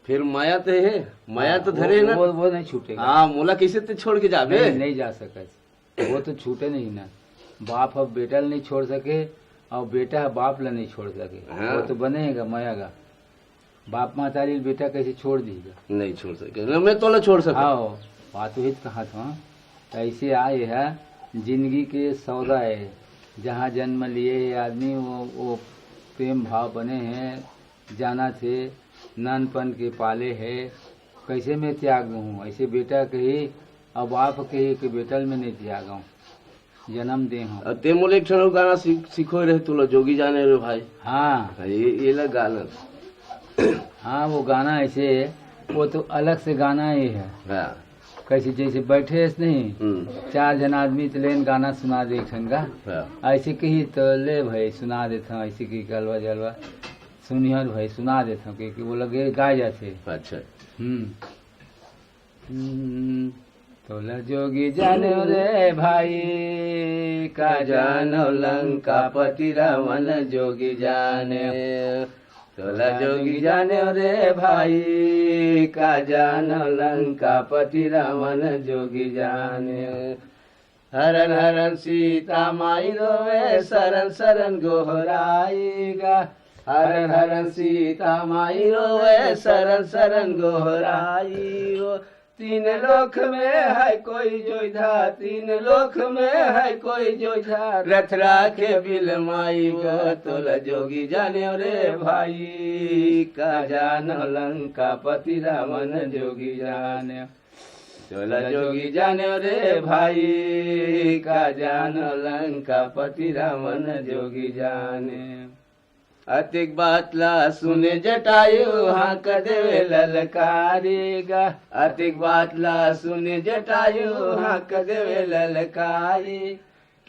फिर माया तो है, माया तो धरे ना, वो नहीं छूटेगा। हाँ मोला कैसे तो छोड़ के जाबे, नहीं जा सके, वो तो छूटे नहीं ना। बाप अब बेटा नहीं छोड़ सके और बेटा बाप ला नहीं छोड़ सके। हाँ। वो तो बनेगा माया का। बाप मातारी बेटा कैसे छोड़ देगा, नहीं छोड़ सके ना, मैं तोला छोड़ सकता। हाँ बात वही कहा था। ऐसे आए है जिंदगी के सौदा है, जहाँ जन्म लिए आदमी वो प्रेम भाव बने हैं, जाना थे नानपन के पाले है, कैसे मैं त्याग हूँ। ऐसे बेटा कही और बाप कही कि बेटल में नहीं त्याग हूँ, जन्म दे हूँ। ते मोले एक ठन गाना सीखो रहे तुला, जोगी जाने रे भाई। हाँ ये लग गाना। हाँ वो गाना ऐसे वो तो अलग से गाना ही है। हाँ। कैसे जैसे बैठे ऐसे नहीं, 4 जन आदमी तो लेन गाना सुना दे ठन का। हाँ। ऐसे कही तो ले भाई सुना देता हूँ, ऐसे की गलवा जलवा सुनिए भाई सुना देता हूँ कि वो लगे गाए जाते। अच्छा। तोला जोगी जाने रे भाई का जानो लंका पति रावण जोगी जाने, तोला जोगी जाने रे भाई का जानो लंका पति रावण जोगी जाने। हरन हरन सीता माई रोवे शरण शरण गोहराएगा, हरन हरन सीता माई रोवे शरण शरण गोहराई। हो 3 लोक में है कोई जोधा, 3 लोक में है कोई जोधा, रथ राखे बिल माई गो, तोला जोगी जाने रे भाई का जानो लंका पति रावण जोगी जाने, तोला जोगी जाने रे भाई का जानो लंका पति रावण जोगी जाने। अतिक बात ला सुने जटायु हाँक देवे ललकारेगा, अतिक बात ला सुने जटायु हाँक देवे ललकारी।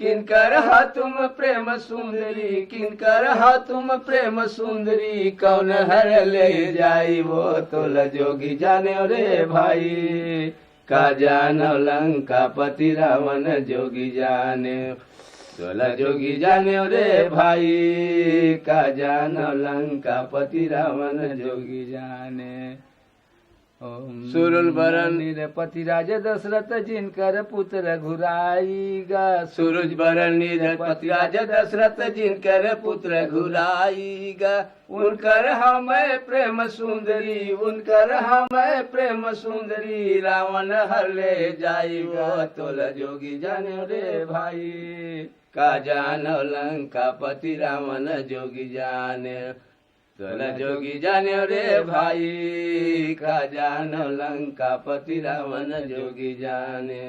किनकर हा तुम प्रेम सुंदरी, किनकर हा तुम प्रेम सुंदरी, कौन हर ले जाई वो, तोला जोगी जाने रे भाई का जानो लंका पति रावण जोगी जाने, तोला जोगी जाने रे भाई का जानो लंका पति रावण जोगी जाने। सुरुल बरन निरपति राजा दशरथ जिनकर पुत्र घुराईगा, सूरज बरन निरपति राजा दशरथ जिनकर पुत्र घुराईगा। उनकर हमें प्रेम सुंदरी, उनकर हमें प्रेम सुंदरी, रावण हर ले जाएगा, तोला जोगी जाने रे भाई का जानो लंका पति रावण जोगी जाने, तोला जोगी जाने रे भाई का जानो लंका पति रावण जोगी जाने।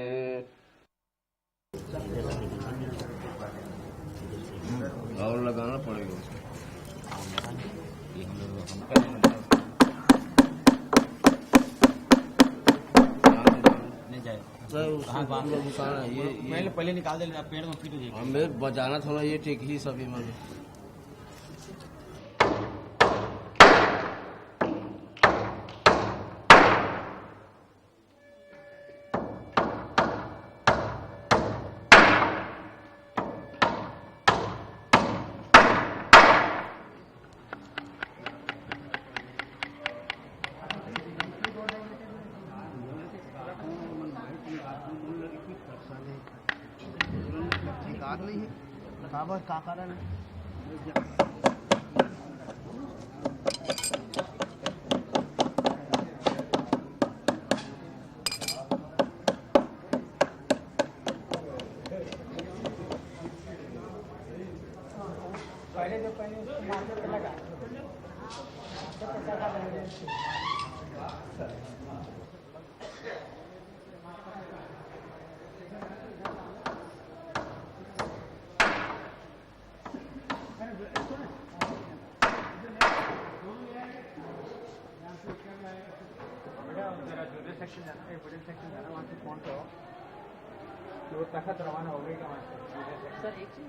और लगाना पड़ेगा ये पहले निकाल दे, पेड़ में फिट हो जाएगा। हमें बजाना थोड़ा ये ठीक ही सभी में। नहीं है का कारण है। सेक्शन जाना है, बड़े सेक्शन जाना, वहाँ से फोन करो कि वो तखत रवाना हो गई क्या वहाँ से। सर एक चीज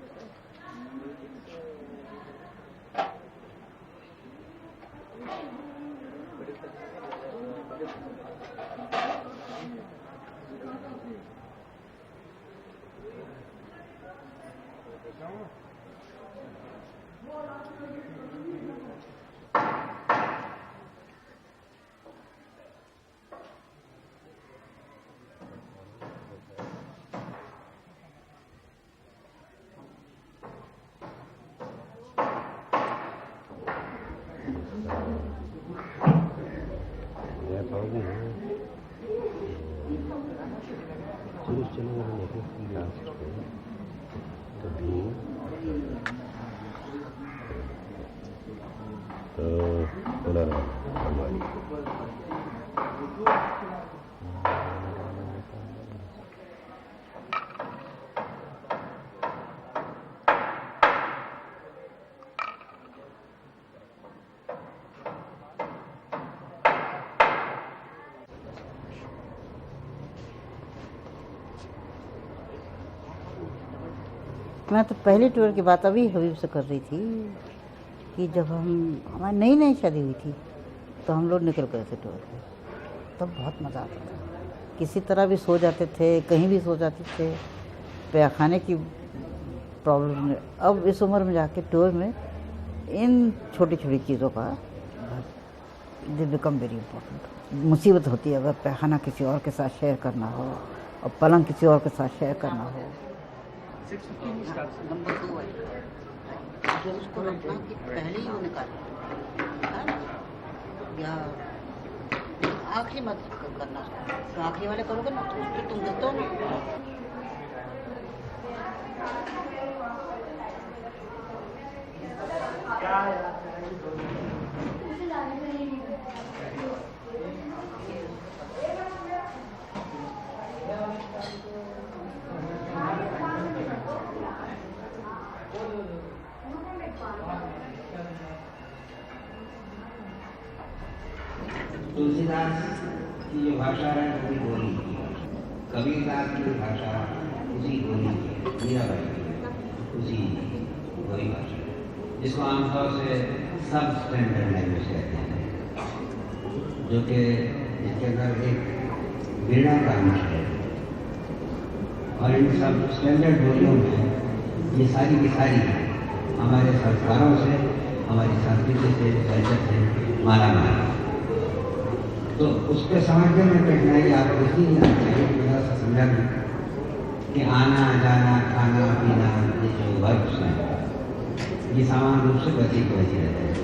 मैं तो पहली टूर की बात अभी हबीब से कर रही थी कि जब हमारी नई नई शादी हुई थी तो हम लोग निकल गए थे टूर पे, तब बहुत मज़ा आता था। किसी तरह भी सो जाते थे, कहीं भी सो जाते थे, पैखाने की प्रॉब्लम नहीं। अब इस उम्र में जाके टूर में इन छोटी छोटी चीज़ों का दे बिकम वेरी इम्पोर्टेंट। मुसीबत होती है अगर पैखाना किसी और के साथ शेयर करना हो और पलंग किसी और के साथ शेयर करना हो। नंबर 2 है जो उसको रखना कि पहले ही वो निकाले या आखिरी मत करना। तो आखिरी वाले करोगे ना तो उसको तुम देते हो ना। तुलसीदास की जो भाषा है वो बोली, कबीरदास की भाषा उसी बोली, मीराबाई की उसी बोली भाषा, जिसको आमतौर से सब स्टैंडर्ड लैंग्वेज कहते हैं, जो कि इसके अंदर एक वीणा का अंश है। और इन सब स्टैंडर्ड बोलियों में ये सारी की सारी हमारे संस्कारों से, हमारी संस्कृति से, कल्चर से मालामाल। तो उसके समझने में कठिनाई आपको इसीलिए आनी चाहिए कि थोड़ा सा समझा दें कि आना जाना खाना पीना ये जो वर्ब्स हैं ये सामान्य रूप से बचे के बचे रहते हैं,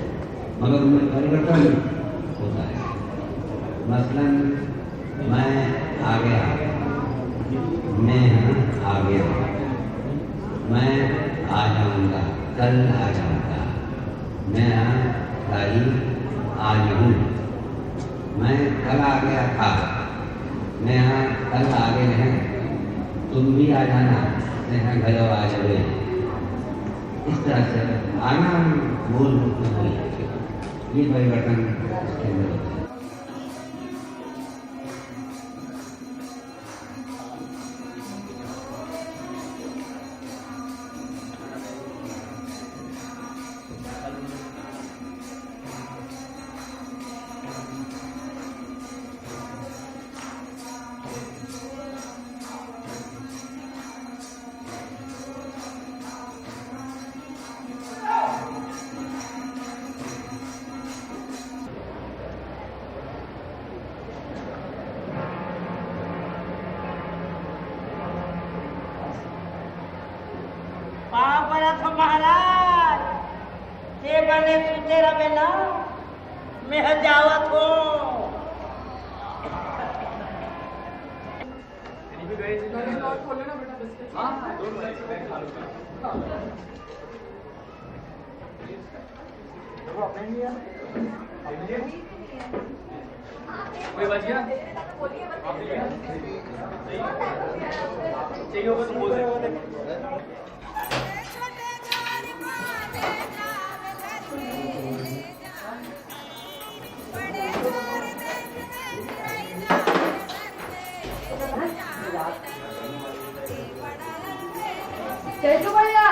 मगर उनमें परिवर्तन होता है। मसलन मैं आ गया, मैं आ गया, मैं आ जाऊँगा, कल आ जाऊँगा, मैं कल आज हूँ, मैं कल आ गया था, मैं यहाँ कल आ गए हैं, तुम भी आ जाना, मैं यहाँ घर आ जाए। इस तरह से आना मूल रूप में हो ये परिवर्तन इसके अंदर होता है। महाराज ते बने सुते रहे ना मैं जावत हो। कोई बच गया चाहिए होगा तो बोल सकते। चलो भैया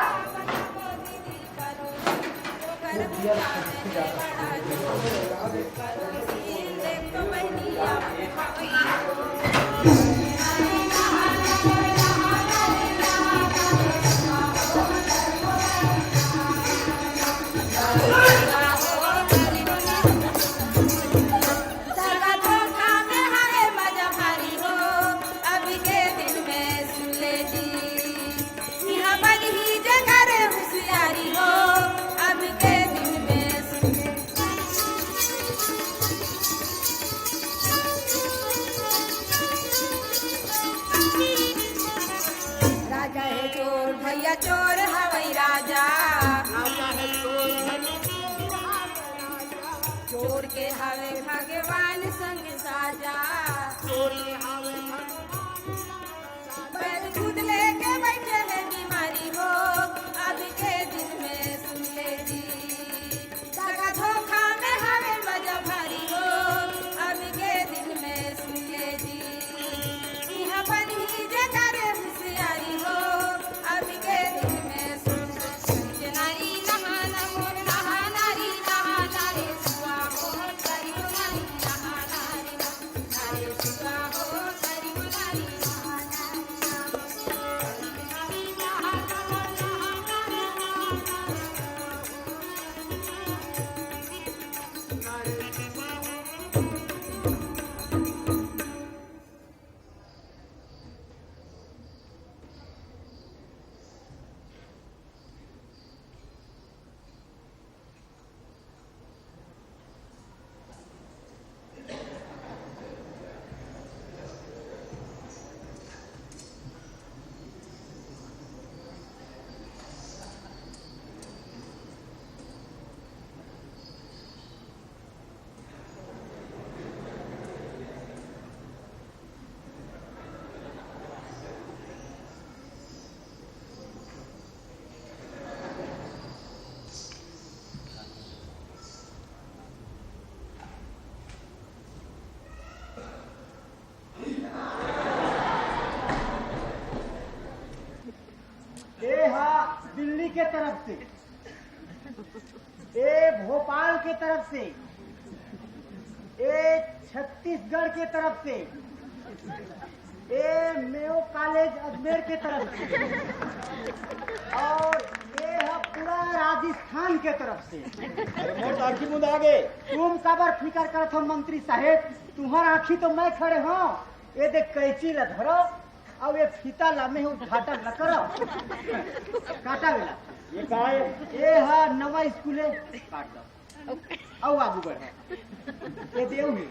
भैया चोर हवई राजा चोर के हवे भगवान संग साजा बैठ खुद लेके बैठे है बीमारी हो अब के दिन में सुन ले जी धोखा धोखा में हवे वजह भारी हो अब के दिन में सुन ले जी यहाँ पर ही जगह होशियारी हो अब के दिन में सुन नारी नहाना मोर नहा नारी नहा नारी सुआ हो करी नारी नहा नारी नारी सुआ हो करी नारी नहा नारी नहा दिल्ली के तरफ से, ए भोपाल के तरफ से, ए छत्तीसगढ़ के तरफ से, ए मेयो कॉलेज अजमेर के तरफ से और ये है पूरा राजस्थान के तरफ से। आगे तुम कबर फिकर करत हो मंत्री साहेब, तुम्हार आँखी तो मैं खड़े हो। ये देख कैची ला धरो और ये फीता ला में उद्घाटन न करो काटा वेला ये काय ये हा नवा स्कूल है काट दो औ आगू बढ़ ये देव है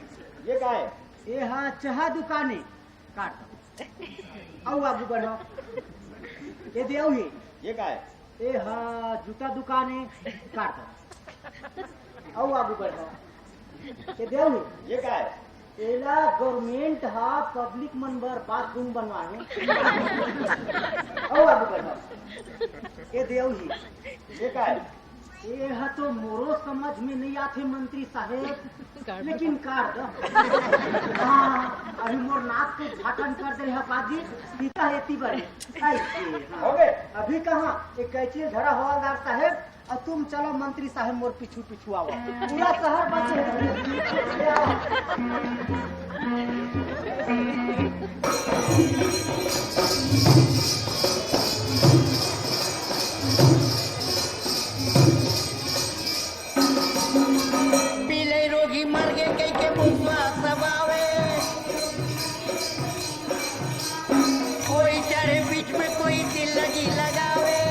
ये काय ये हा चाह दुकाने काट दो औ आगू बढ़ो ये देव है ये काय ये हा जूता दुकाने काट दो औ आगू बढ़ो ये देव है ये काय एला गवर्नमेंट हा पब्लिक मंबर बाथरूम बनवाने और आगे बढ़ो ये देव ही ये काय ये हा तो मोरो समझ में नहीं आते मंत्री साहेब लेकिन कार दो हाँ अभी मोर नाक को झाटन कर दे है बाजी सीता हेती बड़े हो गए अभी कहाँ एक कैची झड़ा हवालदार साहेब और तुम चलो मंत्री साहब मोर पीछू पीछू आओ पूरा शहर बचे पीले रोगी मर गए कई के मुसवा सबावे कोई चढ़े बीच में कोई दिल लगी लगावे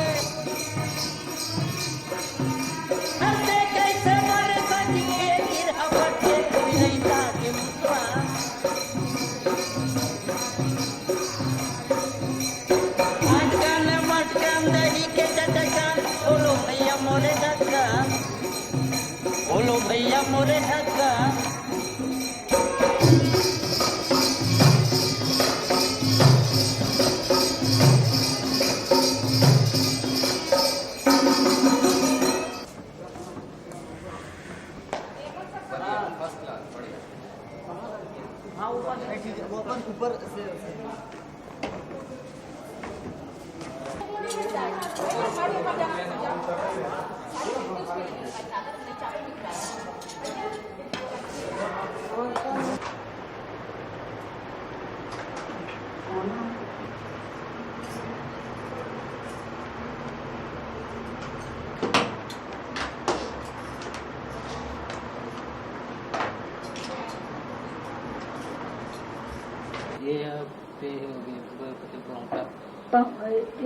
हंसते कैसे मरे सच के गिरहट के कोई नहीं था के मुसवा अटकन मटकन दही के चटकन बोलो भैया मोरे ढक्कन बोलो भैया मोरे ढक्कन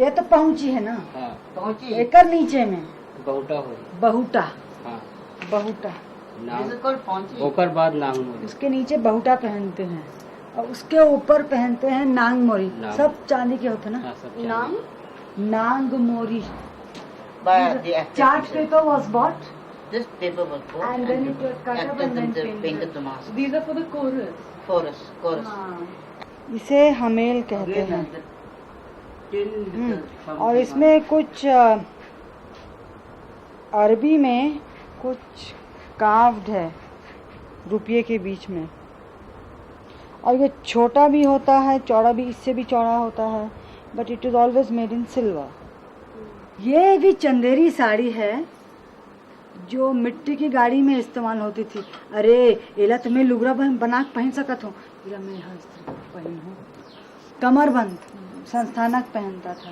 ये तो पहुंची है ना हाँ पहुंची एकर नीचे में बहुटा हो बहुटा हाँ बहुटा नाम ओकर बाद नांग मोरी उसके नीचे बहुटा पहनते हैं और उसके ऊपर पहनते हैं नांग मोरी नांग। सब चांदी के होते हैं हाँ, ना सब चांदी। Nang Mori. But the Chart paper was bought. This paper was bought And then it was cut up and then painted the mask. These are for the chorus. Chorus. इसे हमेल कहते हैं। और इसमें कुछ अरबी में कुछ कार्व्ड है रुपये के बीच में, और ये छोटा भी होता है, चौड़ा भी, इससे भी चौड़ा होता है, but it is always made in silver. ये भी चंदेरी साड़ी है जो मिट्टी की गाड़ी में इस्तेमाल होती थी। अरे एला तुम्हें लुगरा बना के पहन सकत हो, एला मैं हर स्त्री पहन हूँ। कमरबंद संस्थानक पहनता था।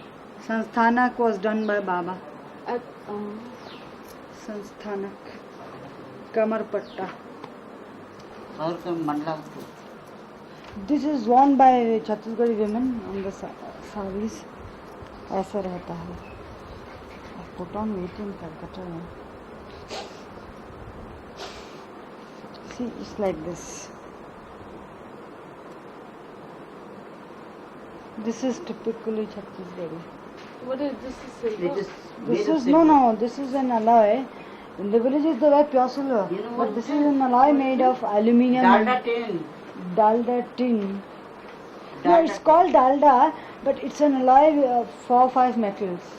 संस्थानक वॉज डन बाय बाबा। संस्थानक कमर पट्टा। और मंडला। This is worn by Chhattisgarhi women on the sarees। ऐसा रहता है। Put on weight in Calcutta। See, it's like this. This is typically Chhattisgarhi. What is this? Is silver? This is no. This is an alloy. In the villages they wear pure silver, but this is an alloy made of aluminium. Dalda tin. Dalda tin. No, it's called dalda, but it's an alloy of 4 or 5 metals,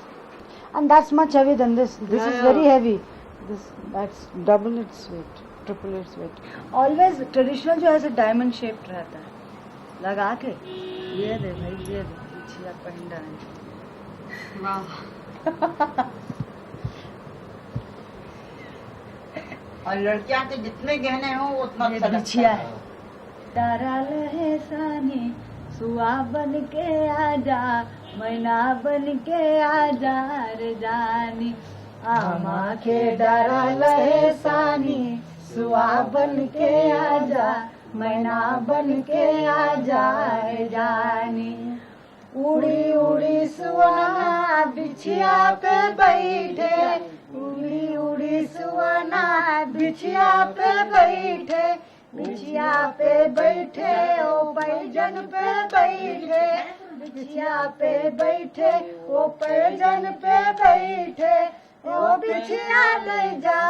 and that's much heavier than this. This is very heavy. That's double its weight, triple its weight. Always traditional जो है diamond shaped रहता है। लगा के ये दे भाई, ये पीछे पहन डाले। Wow. और लड़कियां के जितने गहने हो उतना ये अच्छा लगता बिछिया है। है। तारा लहे सानी सुआ बन के आजा, मैना बन के आजा रे जानी। आमा के डरा लहे सानी सुआ बन के आजा, मैना बन के आजा रे जानी। उड़ी उड़ी सुवना बिछिया पे बैठे, उड़ी उड़ी सुवना बिछिया पे बैठे, बिछिया पे बैठे ओ पैजन पे बैठे, बिछिया पे बैठे ओ पैजन पे बैठे। ओ बिछिया ले जा,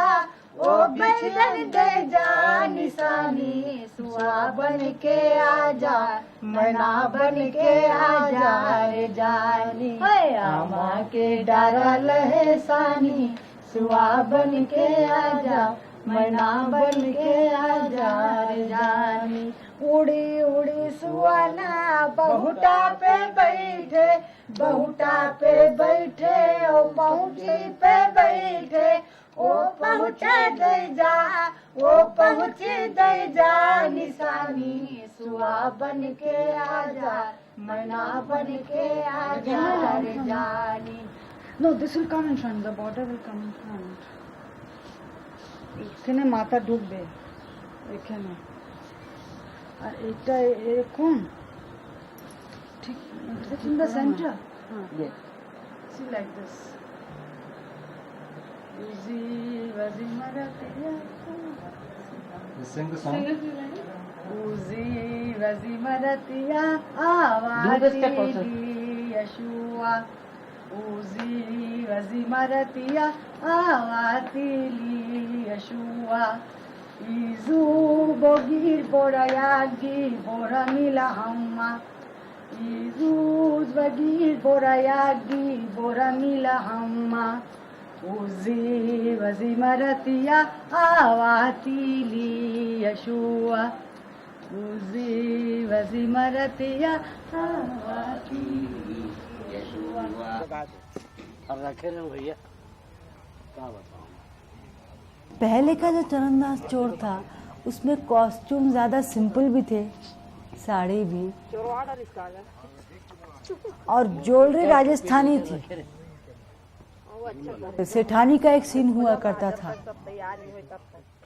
ओ पैजन दे जा निशानी। सुआ बन के आजा, मैना बन के आजा रे जानी। आमा के डारा लहे सानी सुआ बन के आजा, मैना बन के आजा रे जानी। उड़ी उड़ी सुआना बहुटा पे बैठे, बहुटा पे बैठे ओ पहुँची पे बैठे। ओ पहुँचे दे जा, ओ पहुँचे दे जा निशानी। सुआ बन के आजा, मैना बन के आजा रे जानी। No, this will come in front. The border will come in front. এখানে মাথা ঢুকবে, এখানে। আর এটা এরকম ঠিক in the center. Yes. See like this. Uzi wazi maratiya. Sing the song. Uzi wazi maratiya Do the step also. awati Yeshua. Uzi wazi maratiya awati Yeshua. Izu bogir borayagi boramila hamma. Izu bogir borayagi boramila hamma. Uzi wazi maratiya awati Yeshua. Uzi wazi maratiya awati Yeshua. और रखे ना भैया, क्या बताऊँ। पहले का जो चरणदास चोर था उसमें कॉस्ट्यूम ज़्यादा सिंपल भी थे, साड़ी भी, और ज्वेलरी राजस्थानी थी। सेठानी का एक सीन हुआ करता था,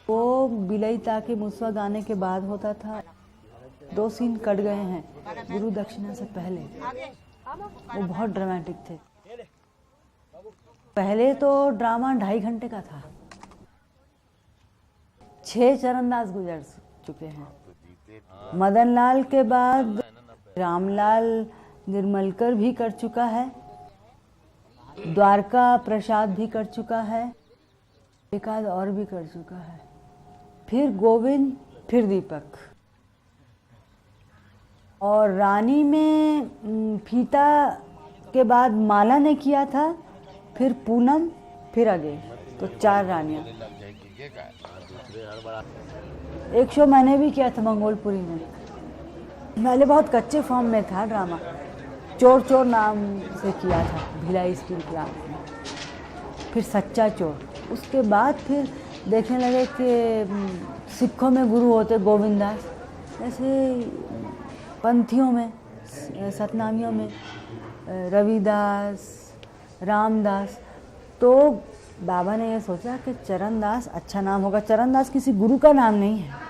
वो बिलई ताके मुसवा गाने के बाद होता था। 2 सीन कट गए हैं गुरु दक्षिणा से पहले, वो बहुत ड्रामेटिक थे। पहले तो ड्रामा 2.5 घंटे का था। 6 चरणदास गुजर चुके हैं। मदन लाल के बाद रामलाल निर्मलकर भी कर चुका है, द्वारका प्रसाद भी कर चुका है, एक आध और भी कर चुका है, फिर गोविंद, फिर दीपक। और रानी में फीता के बाद माला ने किया था, फिर पूनम, फिर आगे, तो 4 रानियां। एक शो मैंने भी किया था मंगोलपुरी में। पहले बहुत कच्चे फॉर्म में था ड्रामा, चोर चोर नाम से किया था भिलाई स्टील प्लांट में, फिर सच्चा चोर। उसके बाद फिर देखने लगे कि सिखों में गुरु होते गोविंदास, ऐसे पंथियों में, सतनामियों में रविदास, रामदास। तो बाबा ने यह सोचा कि चरणदास अच्छा नाम होगा। चरणदास किसी गुरु का नाम नहीं है।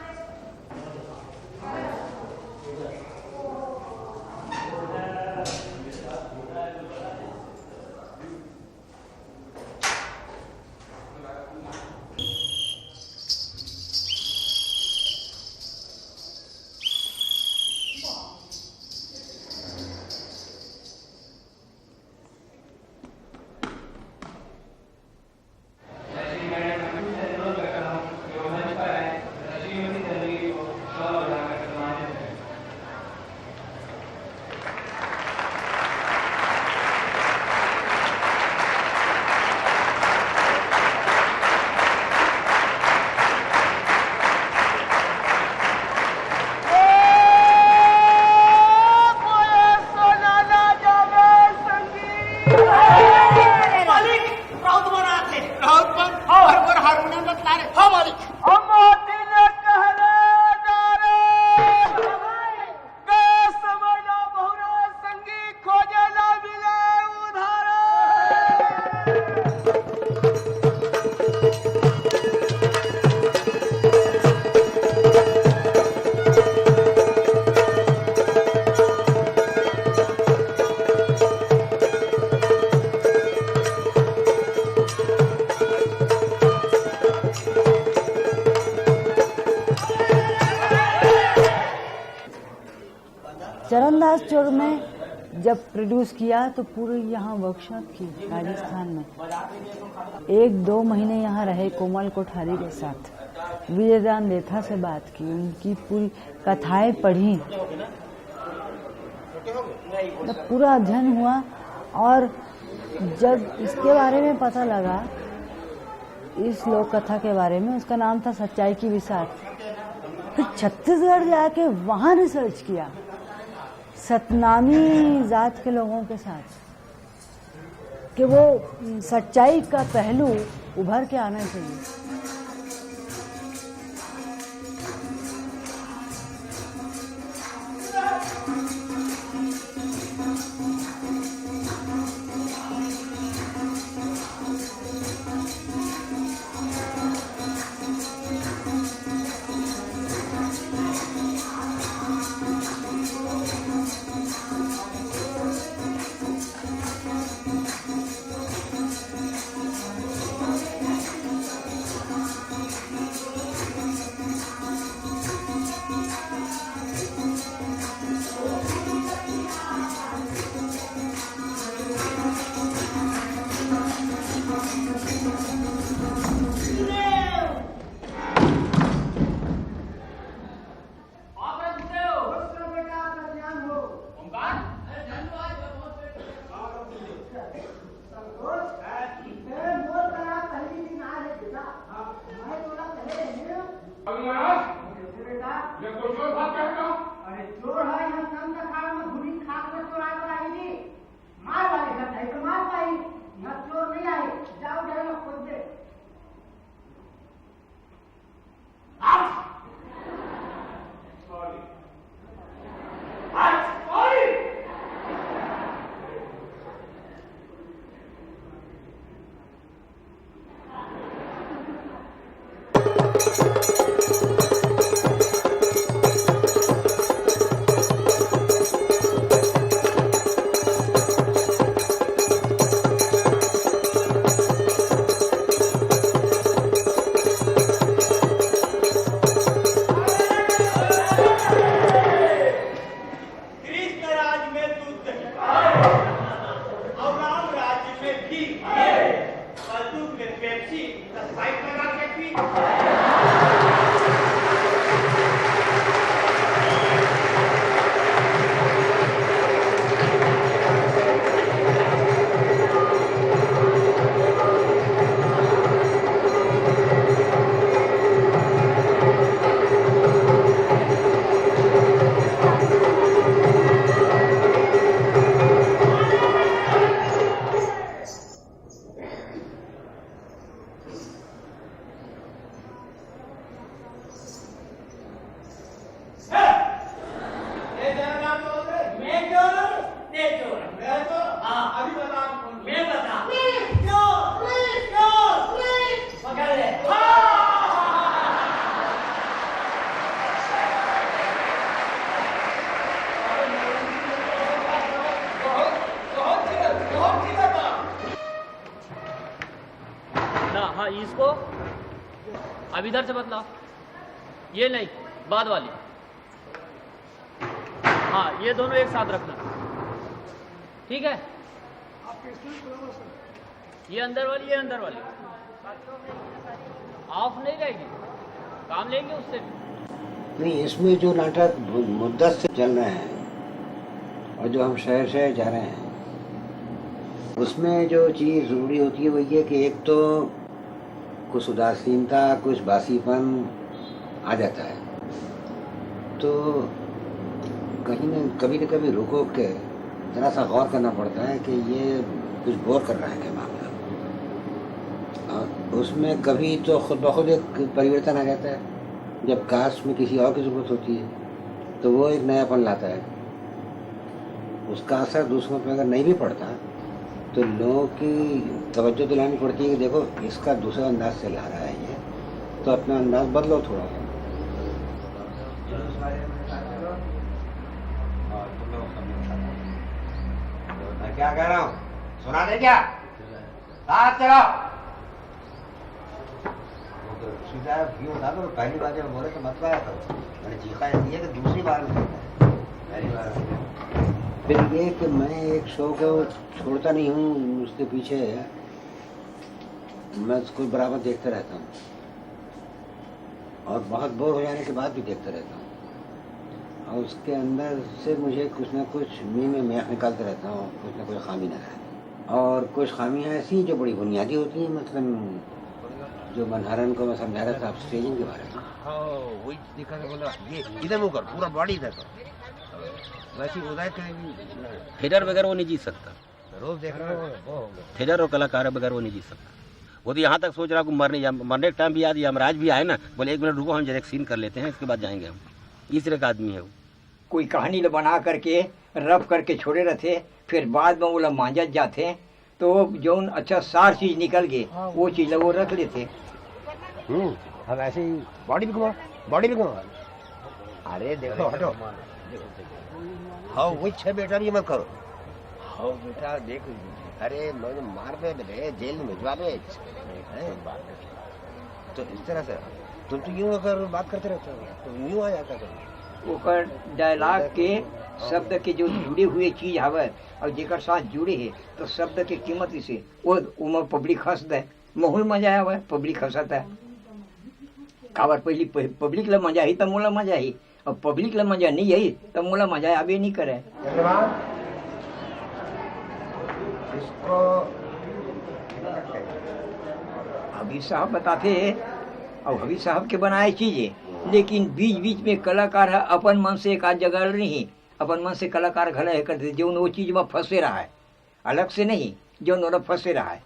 चरणदास चोर में जब प्रोड्यूस किया तो पूरे यहाँ वर्कशॉप की राजस्थान में। 1-2 महीने यहाँ रहे कोमल कोठारी के साथ, विजयदान देथा से बात की, उनकी पूरी कथाएं पढ़ी, जब पूरा अध्ययन हुआ। और जब इसके बारे में पता लगा, इस लोक कथा के बारे में, उसका नाम था सच्चाई की विसाख। फिर छत्तीसगढ़ जाके वहाँ रिसर्च किया सतनामी जात के लोगों के साथ, कि वो सच्चाई का पहलू उभर के आना चाहिए। अब इधर से बतलाओ, ये नहीं, बाद वाली। हाँ, ये दोनों एक साथ रखना, ठीक है? ये अंदर वाली, ये अंदर वाली ऑफ नहीं रहेगी, काम लेंगे उससे भी। नहीं, इसमें जो नाटक मुद्दत से चल रहे हैं और जो हम शहर शहर जा रहे हैं, उसमें जो चीज़ ज़रूरी होती है वो ये कि एक तो कुछ उदासीनता, कुछ बासीपन आ जाता है, तो कहीं न कभी रुको के ज़रा सा गौर करना पड़ता है कि ये कुछ बोर कर रहा है क्या मामला। और उसमें कभी तो खुद ब खुद एक परिवर्तन आ जाता है, जब कास्ट में किसी और की ज़रूरत होती है तो वो एक नयापन लाता है। उसका असर दूसरों पर अगर नहीं भी पड़ता तो लोगों की तवज्जो दिलानी पड़ती है कि देखो इसका दूसरा अंदाज से ला रहा है ये, तो अपना अंदाज बदलो थोड़ा सा। मैं क्या कह रहा हूँ, सुना दे क्या? साथ चलो। सीधा क्यों था, तो पहली बार जब बोले तो मत पाया करो, मैंने चीखा इसलिए कि दूसरी बार में पहली बार। फिर ये कि मैं एक शो को छोड़ता नहीं हूँ, उसके पीछे मैं उसको बराबर देखते रहता हूँ और बहुत बोर हो जाने के बाद भी देखते रहता हूँ, और उसके अंदर से मुझे कुछ ना कुछ मुँह में मैं निकालते रहता हूँ, कुछ ना कुछ खामी नजर आती। और कुछ खामियाँ ऐसी जो बड़ी बुनियादी होती हैं, मतलब जो मनहरन को मैं समझा रहा था आप स्टेजिंग के बारे में। हाँ, वही देखा था, बोला ये इधर मुँह कर, पूरा बॉडी इधर कर, वैसे उदय थिएटर बगैर वो नहीं जीत सकता। रोज देख रहा हूँ थिएटर और कलाकार बगैर वो नहीं जीत सकता। वो तो यहाँ तक सोच रहा हूँ मरने के टाइम भी याद यमराज भी आए ना, बोले 1 मिनट रुको हम जरा एक सीन कर लेते हैं, इसके बाद जाएंगे हम। इस तरह का आदमी है वो। कोई कहानी बना करके रफ करके छोड़े रहते, फिर बाद में वो लोग मांझत जाते, तो जो अच्छा सार चीज निकल गए वो चीज वो रख लेते। अब ऐसे ही बॉडी भी घुमा। अरे देखो हटो, हाँ वही 6 बेटा भी मत करो। हाँ बेटा देख, अरे मार दे बेटे, जेल में भिजवा दे। तो इस तरह से तुम तो यूं अगर बात करते रहते हो, तो यूं आ जाता कभी। ओकर डायलॉग के शब्द के जो जुड़े हुए चीज हवे और जेकर साथ जुड़े है, तो शब्द के कीमत इसे वो पब्लिक हंस दे, माहौल मजा आवे, पब्लिक हंसत है। काबर पहली पब्लिक ला मजा ही तब मोला मजा ही, और पब्लिक ला मजा नहीं आई तब मोला मजा आवे नहीं करे। इसको हबीब साहब बताते और हबीब साहब के बनाए चीजें, लेकिन बीच बीच में कलाकार है अपन मन से एक आध जगह नहीं, अपन मन से कलाकार घला है करते जो वो चीज में फंसे रहा है, अलग से नहीं, जो नोरा फंसे रहा है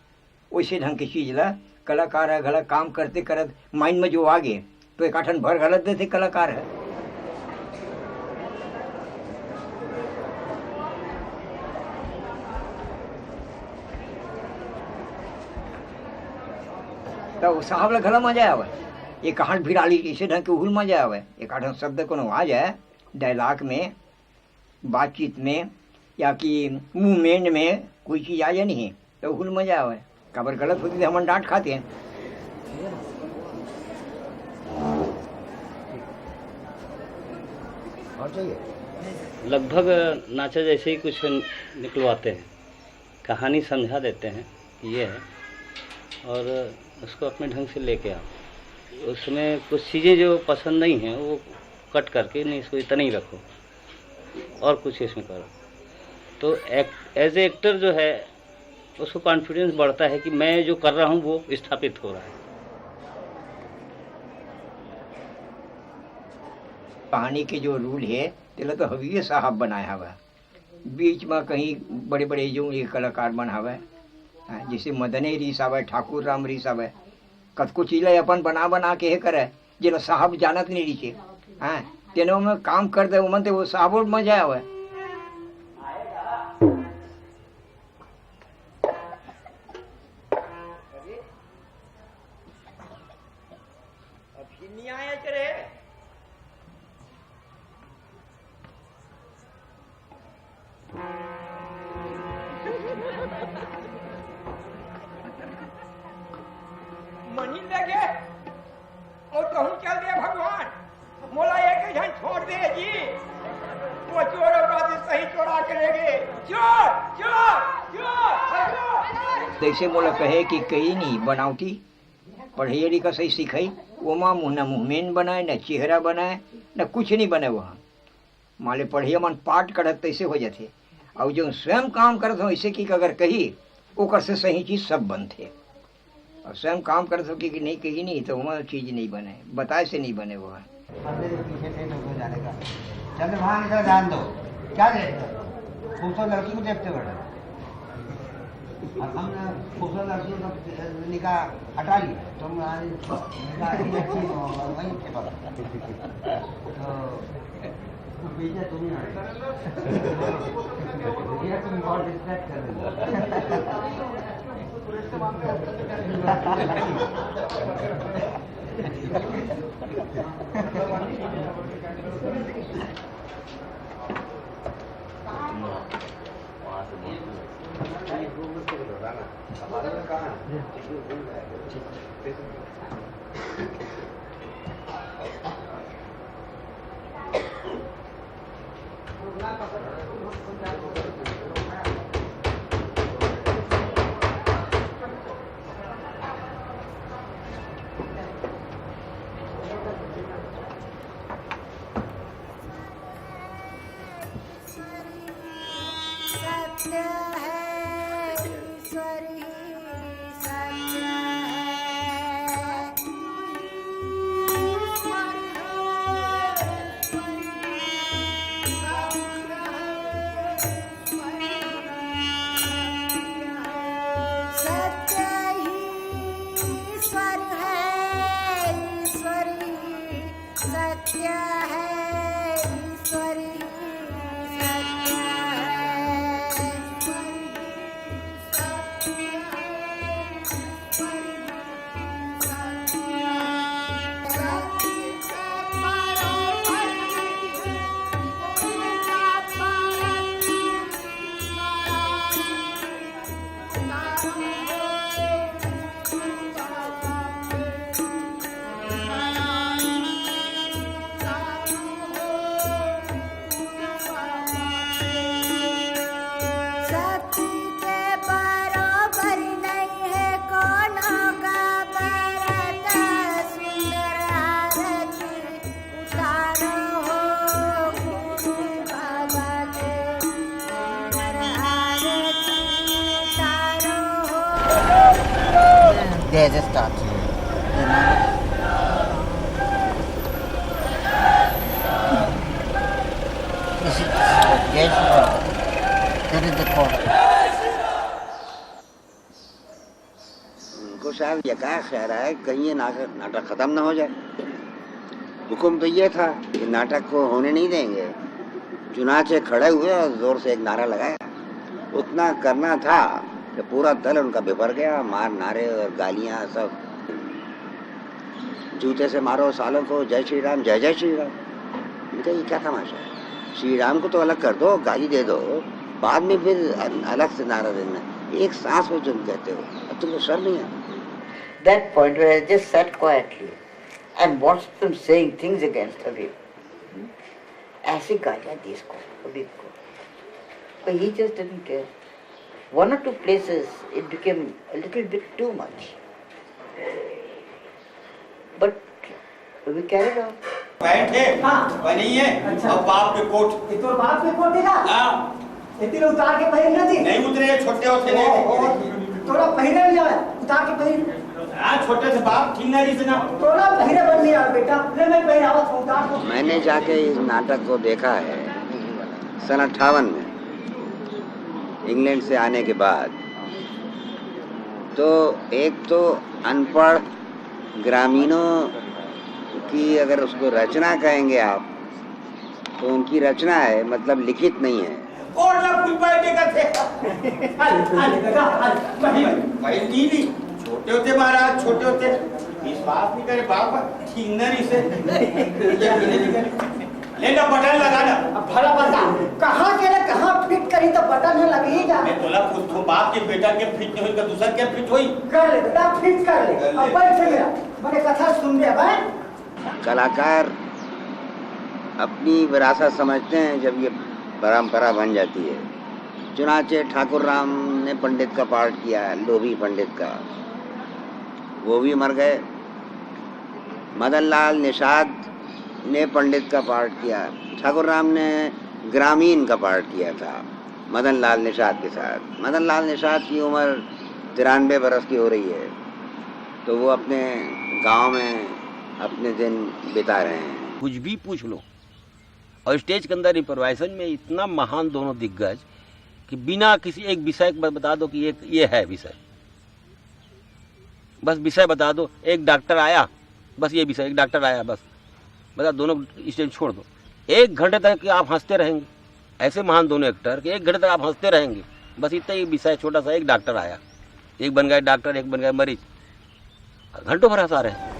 वैसे ढंग की चीज ला कलाकार है घला काम करते करत माइंड में जो आगे तो एक आठन भर गलत देते कलाकार है। तो साहब ला घला मजा आवे, एक आठ भिड़ाली इसे ढंग के उहुल मजा आवे, एक आठ शब्द को आ जाए डायलॉग में, बातचीत में, या कि मूवमेंट में कोई चीज आ जाए नहीं तो उहुल मजा आवे। खबर गलत होती तो हम डांट खाते हैं। और चाहिए लगभग नाचा जैसे ही कुछ निकलवाते हैं, कहानी समझा देते हैं ये है, और उसको अपने ढंग से लेके आओ। उसमें कुछ चीज़ें जो पसंद नहीं हैं वो कट करके, नहीं इसको इतना ही रखो और कुछ इसमें करो, तो एज ए एक्टर जो है उसको कॉन्फिडेंस बढ़ता है कि मैं जो कर रहा हूँ वो स्थापित हो रहा है। कहानी के जो रूल है तेला तो हबीब साहब बनाया हुआ, बीच में कहीं बड़े बड़े जो ये कलाकार बना हुआ है, जैसे मदने रीस आवे, ठाकुर राम रीस आवे, कतको चीज़ अपन बना के करे जिन साहब जानत नहीं रीचे, हाँ तेनों में काम कर दे उमन ते वो साहब मजा आवे। जैसे बोला कहे कि कहीं नहीं बनावटी पढ़ाई लिखा सही सिखाई वो माँ मुँह न मुँहमेन बनाए न चेहरा बनाए न कुछ नहीं बने वहाँ माले पढ़िया मन पाठ करत तैसे हो जाते और जो स्वयं काम करत हो ऐसे कि अगर कही ओकर से सही चीज सब बनते और स्वयं काम करत हो कि नहीं कही नहीं तो वहाँ चीज नहीं बने बताए से नहीं बने वो चल वहाँ इधर ध्यान दो क्या देखते खूबसूरत लड़की को देखते बैठे और हमने खूबसूरत लड़की का निकाह हटा लिया तो वहीं थे तो पीछे तुम ही ये तुम बहुत डिस्ट्रैक्ट कर They just start. This is that is the call. उनको शायद ये क्या ख्याल है कहीं ये नाटक खत्म ना हो जाए। हुक्म तो ये था कि नाटक को होने नहीं देंगे। चुनाचे खड़े हुए और जोर से एक नारा लगाया। उतना करना था कि पूरा दल उनका बिफर गया, मार नारे और गालियां सब। जूते से मारो सालों को, जय श्री राम जय जय श्री राम। इनका ये क्या तमाशा है? श्री राम को तो अलग कर दो, गाली दे दो, बाद में फिर अलग से नारा देना। एक सांस में तुम कहते हो, अब तुमको शर्म नहीं आता? That point where I just sat quietly and watched them saying things against Habib. ऐसी गालियाँ दी इसको, Habib को. But he just didn't care. One or two places it became a little bit too much. But we carried on. बैठे बनी है अब बाप के कोट। तो बाप के कोट देगा? हाँ। इतने उतार के पहन ना थी? नहीं उतरे, छोटे होते नहीं। थोड़ा पहने नहीं जाए, उतार के पहन। हाँ छोटे से बाप ठीक नहीं से ना। थोड़ा पहने बन लिया बेटा, ले मैं पहनावा उतार को। मैंने जाके इस नाटक को देखा है सन 58 में इंग्लैंड से आने के बाद। तो एक तो अनपढ़ ग्रामीणों की अगर उसको रचना कहेंगे आप तो उनकी रचना है, मतलब लिखित नहीं है। और ना फुल बैठे का थे। भाई टीवी छोटे होते महाराज, छोटे होते विश्वास नहीं करे बाप ठीक नहीं से लेना बटन लगाना। भला बता कहाँ के ना कहाँ फिट करी तो बटन है लगेगा। मैं तोला खुद तो बाप के बेटा के फिट नहीं हुई तो दूसरा क्या फिट हुई? कर ले बेटा, फिट कर ले। अब बैठ मेरा मैंने कथा सुन लिया भाई। कलाकार अपनी विरासत समझते हैं जब ये परंपरा बन जाती है। चुनाचे ठाकुर राम ने पंडित का पार्ट किया है, लोभी पंडित का, वो भी मर गए। मदन लाल निषाद ने पंडित का पार्ट किया। ठाकुर राम ने ग्रामीण का पार्ट किया था मदन लाल निषाद के साथ। मदन लाल निषाद की उम्र 93 बरस की हो रही है, तो वो अपने गांव में अपने दिन बिता रहे हैं। कुछ भी पूछ लो, और स्टेज के अंदर इम्प्रोवाइजेशन में इतना महान दोनों दिग्गज कि बिना किसी एक विषय बता दो कि ये है विषय, बस विषय बता दो। एक डॉक्टर आया, बस ये विषय, एक डॉक्टर आया, बस बता, दोनों स्टेज छोड़ दो। 1 घंटे तक कि आप हंसते रहेंगे। ऐसे महान दोनों एक्टर कि 1 घंटे तक आप हंसते रहेंगे, बस इतना ही विषय छोटा सा। एक डॉक्टर आया, एक बन गए डॉक्टर, एक बन गए मरीज, घंटों भर हंसा रहे हैं।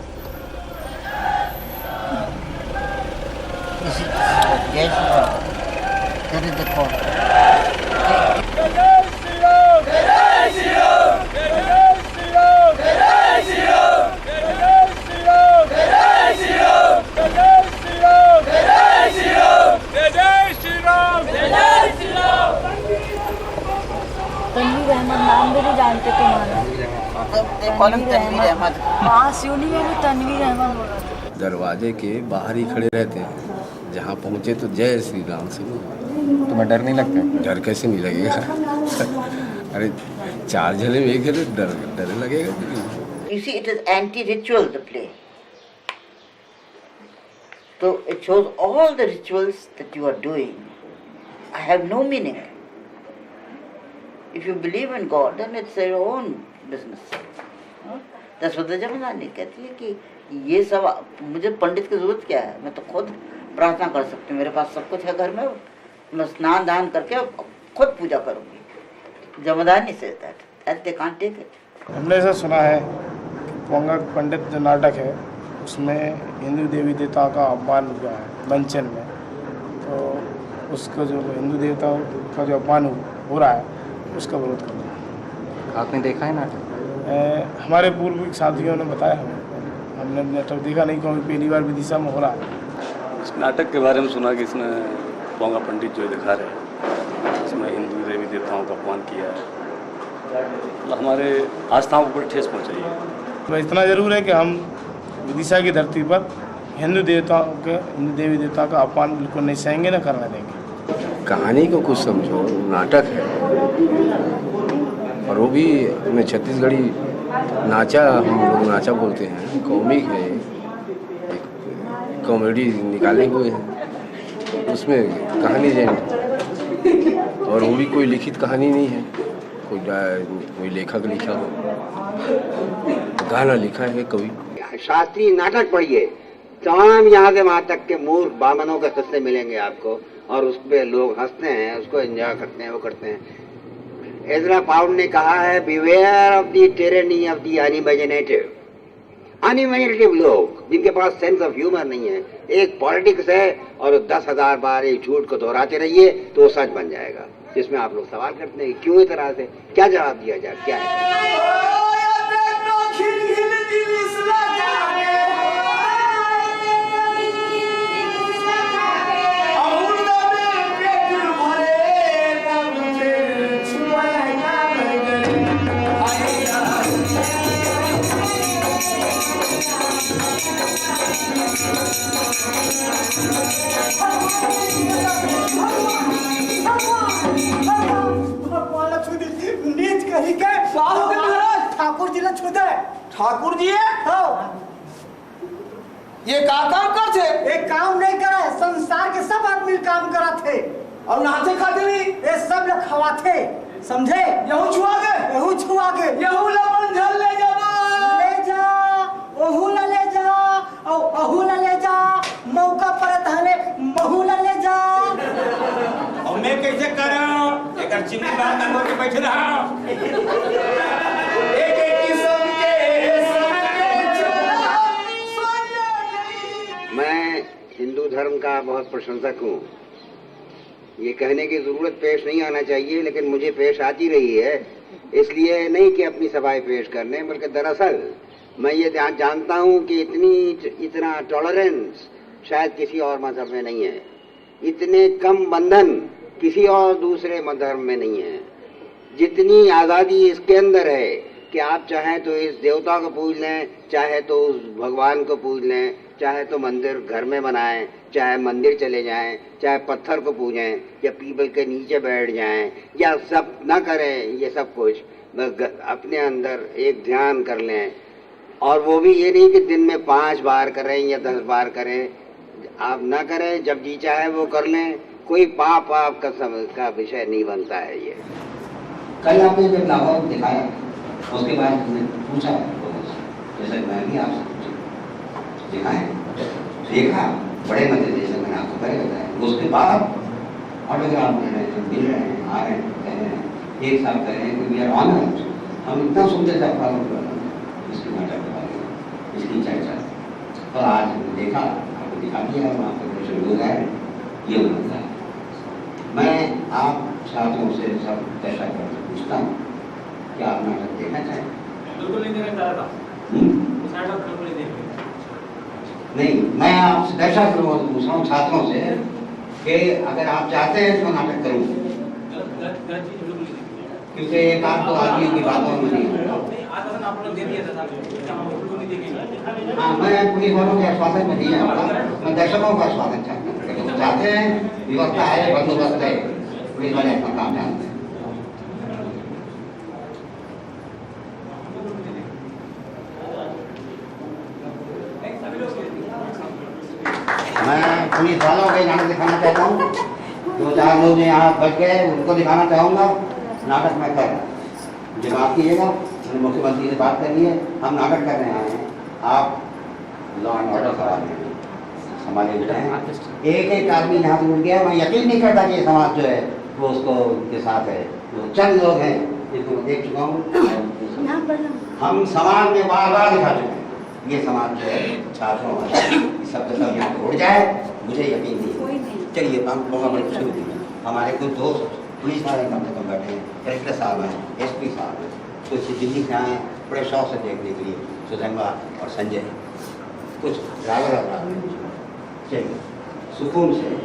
तनवीर अहमद नाम भी नहीं जानते तुम्हारा? तनवीर अहमद, हाँ सिवनी में भी तनवीर अहमद हो रहा था। दरवाजे के बाहर ही खड़े रहते हैं, जहाँ पहुँचे तो जय श्री राम से बोलो। तुम्हें डर नहीं लगता? डर कैसे नहीं लगेगा? अरे 4 जने में एक जने डर लगेगा। You see, it is anti-ritual, the play. So it shows all the rituals that you are doing have no meaning. If you believe in God, then it's your own business. Dasharath jamdani कहती है कि ये सब मुझे पंडित की जरूरत क्या है, मैं तो खुद प्रार्थना कर सकती हूँ, मेरे पास सब कुछ है घर में, मैं स्नान दान करके खुद पूजा करूँगी। जमदानी से that they can't take it. हमने ऐसा सुना है पोंगा पंडित जो नाटक है उसमें हिंदू देवी देवताओं का अपमान हुआ है मंचन में, तो उसको जो हिंदू देवताओं का जो अपमान हो रहा है उसका विरोध करना है। आपने देखा है नाटक? हमारे पूर्व साथियों ने बताया हमें, हमने नाटक देखा नहीं, क्योंकि पहली बार विदिशा में हो रहा है। इस नाटक के बारे में सुना कि इसमें पोंगा पंडित जो दिखा रहे हैं इसमें हिंदू देवी देवताओं का अपमान किया है, मतलब हमारे आस्थाओं पर ठेस पहुँचाई है। तो इतना ज़रूर है कि हम विदिशा की धरती पर हिंदू देवी देवताओं का अपमान बिल्कुल नहीं सहेंगे, न करने देंगे। कहानी को कुछ समझो, नाटक है, और वो भी हमने छत्तीसगढ़ी नाचा, हम लोग नाचा बोलते हैं, कॉमिक है, एक कॉमेडी निकाले हुए हैं, उसमें कहानी जाए, और वो भी कोई लिखित कहानी नहीं है, कोई लेखक लिखा हो, गाना लिखा है कवि। शास्त्रीय नाटक पढ़िए, तमाम यहाँ से वहाँ तक के मूर्ख बामनों के किस्से मिलेंगे आपको, और उस पर लोग हंसते हैं, उसको एंजॉय करते हैं, वो करते हैं। एजरा पाउंड ने कहा है, beware of the tyranny of the unimaginative. Unimaginative लोग जिनके पास सेंस ऑफ ह्यूमर नहीं है, एक पॉलिटिक्स है और 10,000 बार एक झूठ को दोहराते रहिए तो वो सच बन जाएगा, जिसमें आप लोग सवाल करते हैं क्यों इस तरह से, क्या जवाब दिया जाए, क्या है? ठाकुर जी ने छुदे। ठाकुर जी हाँ। ये का काम करते? एक काम नहीं करे, संसार के सब आदमी काम करा थे और नाचे खाते नहीं, ये सब लोग खवाते, समझे? यहू छुआ गए, यहू छुआ गए, यहू लबन झल ले जा, ओहू ले जा, अहू ले जा, मौका पर तहले महू ले जा। और मैं कैसे करूं? एक चिमनी बात कर के बैठे रहा। मैं हिंदू धर्म का बहुत प्रशंसक हूँ, ये कहने की जरूरत पेश नहीं आना चाहिए, लेकिन मुझे पेश आती रही है, इसलिए नहीं कि अपनी सफाई पेश करने, बल्कि दरअसल मैं ये जानता हूँ कि इतना टॉलरेंस शायद किसी और मजहब में नहीं है, इतने कम बंधन किसी और दूसरे मजहब में नहीं है। जितनी आज़ादी इसके अंदर है कि आप चाहें तो इस देवता को पूज लें, चाहे तो उस भगवान को पूज लें, चाहे तो मंदिर घर में बनाएं, चाहे मंदिर चले जाएं, चाहे पत्थर को पूजें या पीपल के नीचे बैठ जाएं, या सब ना करें ये सब कुछ, बस अपने अंदर एक ध्यान कर लें। और वो भी ये नहीं कि दिन में 5 बार करें या 10 बार करें, आप ना करें, जब जी चाहे वो कर लें, कोई पाप का विषय नहीं बनता है ये। कल आपने जब लाहौर दिखाया उसके बाद हमने पूछा, जैसे मैं भी आपसे पूछा, दिखाएं, देखा बड़े मजे, जैसे मैंने आपको पहले बताया। उसके बाद ऑटोग्राफ मिल रहे हैं, मिल रहे हैं, आ रहे हैं, कह रहे हैं, एक साल कह रहे हैं कि वी आर ऑनर्ड, हम इतना सुनते थे आपका इसकी नाटक के बारे में, इसकी चर्चा। तो आज हमने देखा, आपको दिखा दिया, वहाँ पर लोग आए, ये बनता है। मैं आप छात्रों से सब चर्चा करके पूछता हूँ कि आप नाटक देखना चाहें? बिल्कुल नहीं देखना चाहता। बिल्कुल नहीं देखना। नहीं, मैं आपसे दर्शक लोगों से पूछ रहा हूँ, छात्रों से, कि अगर आप चाहते हैं तो नाटक करूँ, क्योंकि एक आध तो आदमी की बातों में नहीं होगा। हाँ, मैं पुलिस वालों के आश्वासन में नहीं आता, मैं दर्शकों का आश्वासन चाहता हूँ। चाहते हैं, व्यवस्था है, बंदोबस्त है, पुलिस वाले अपना काम जानते हैं। मैं पुलिस वालों को नाटक दिखाना चाहता हूँ। 2-4 लोग यहाँ बच गए, उनको दिखाना चाहूँगा। नाटक में कर जब आप कीजिएगा, मैंने मुख्यमंत्री से बात कर ली है, हम नाटक कर रहे हैं, आप लॉ एंड ऑर्डर करा रहे हैं, हमारे हैं। एक आदमी यहाँ से उठ गया, मैं यकीन नहीं करता कि ये समाज जो है वो उसको के साथ है। वो चंद लोग हैं जिनको मैं देख चुका हूँ, हम समाज में बार-बार दिखा चुके हैं। ये समाज जो है छात्रों सब यहाँ पर उड़ जाए, मुझे यकीन नहीं। चलिए हम लोग बड़ी खुशी होती है। हमारे कुछ दोस्त पुलिस वाले कम से कम बैठे हैं, कलेक्टर साहब हैं, SP साहब हैं, कुछ दिल्ली से आए हैं बड़े शौक से देखने के लिए, सुधंगा और संजय, कुछ ड्राइवर, चलिए सुकून से।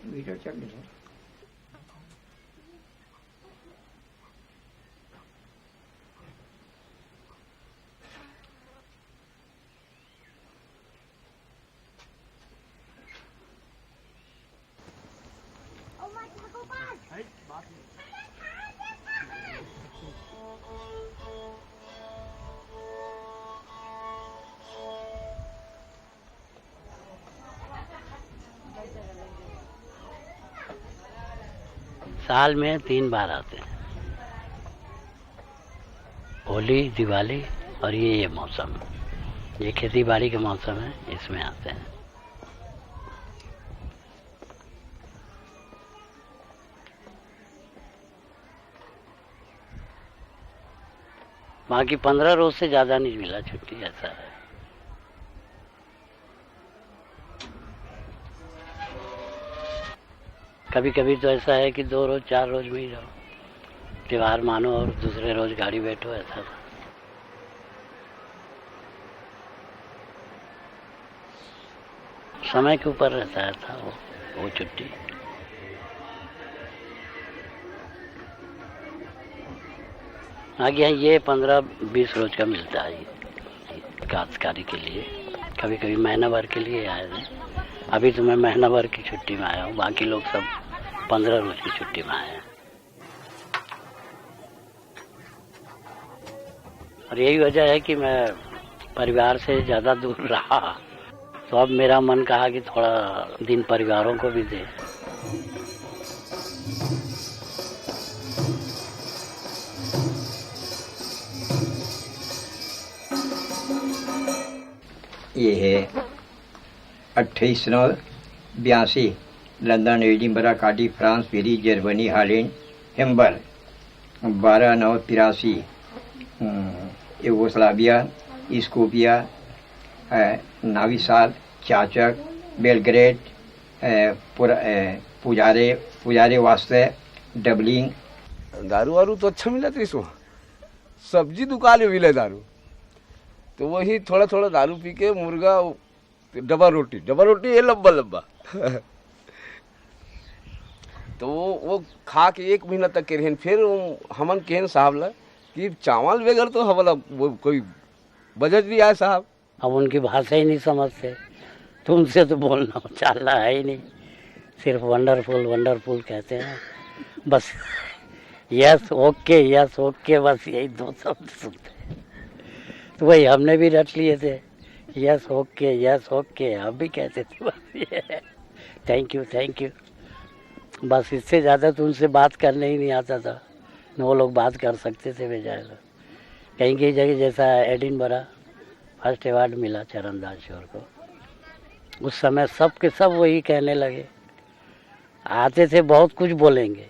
वीडियो चल रही है। साल में 3 बार आते हैं, होली, दिवाली और ये मौसम, ये खेती बाड़ी का मौसम है, इसमें आते हैं। बाकी 15 रोज से ज़्यादा नहीं मिला छुट्टी, ऐसा है। कभी कभी तो ऐसा है कि 2 रोज 4 रोज में ही जाओ, त्योहार मानो और दूसरे रोज गाड़ी बैठो, ऐसा था। समय के ऊपर रहता था वो छुट्टी। आगे यहाँ ये 15-20 रोज का मिलता है काश्तकारी के लिए, कभी कभी महीना भर के लिए आए थे। अभी तो मैं महीना भर की छुट्टी में आया हूँ, बाकी लोग सब 15 रोज की छुट्टी में आए हैं। और यही वजह है कि मैं परिवार से ज़्यादा दूर रहा, तो अब मेरा मन कहा कि थोड़ा दिन परिवारों को भी दे। ये है 28/9/82, London, Edinburgh, Cardiff, France, Paris, Germany, Holland, Hamburg. 12/9/83, Yugoslavia, Skopje, Novi Sad, Cacak, Belgrade, पुजारे वास्ते, डबलिंग। दारू वारू तो अच्छा मिला था इसमें, सब्जी दुकान में मिले दारू, तो वही थोड़ा थोड़ा दारू पी के मुर्गा, डबल रोटी ये लंबा लंबा तो वो खा के 1 महीना तक के रहन। फिर हमन कहन साहब ला कि चावल बगैर तो हमारा वो कोई बजट नहीं आया साहब। अब उनकी भाषा ही नहीं समझते, तो उनसे तो बोलना चालना है ही नहीं, सिर्फ वंडरफुल कहते हैं बस। यस ओके बस यही 2 शब्द सुनते हैं। तो वही हमने भी रट लिए थे, यस ओके हम भी कहते थे बस ये थैंक यू। बस इससे ज़्यादा तो उनसे बात करने ही नहीं आता था, न वो लोग बात कर सकते थे बेचारे लोग। कहीं कहीं जगह जैसा एडिनबरा फर्स्ट अवार्ड मिला चरणदास शोर को, उस समय सब के सब वही कहने लगे, आते थे बहुत कुछ बोलेंगे,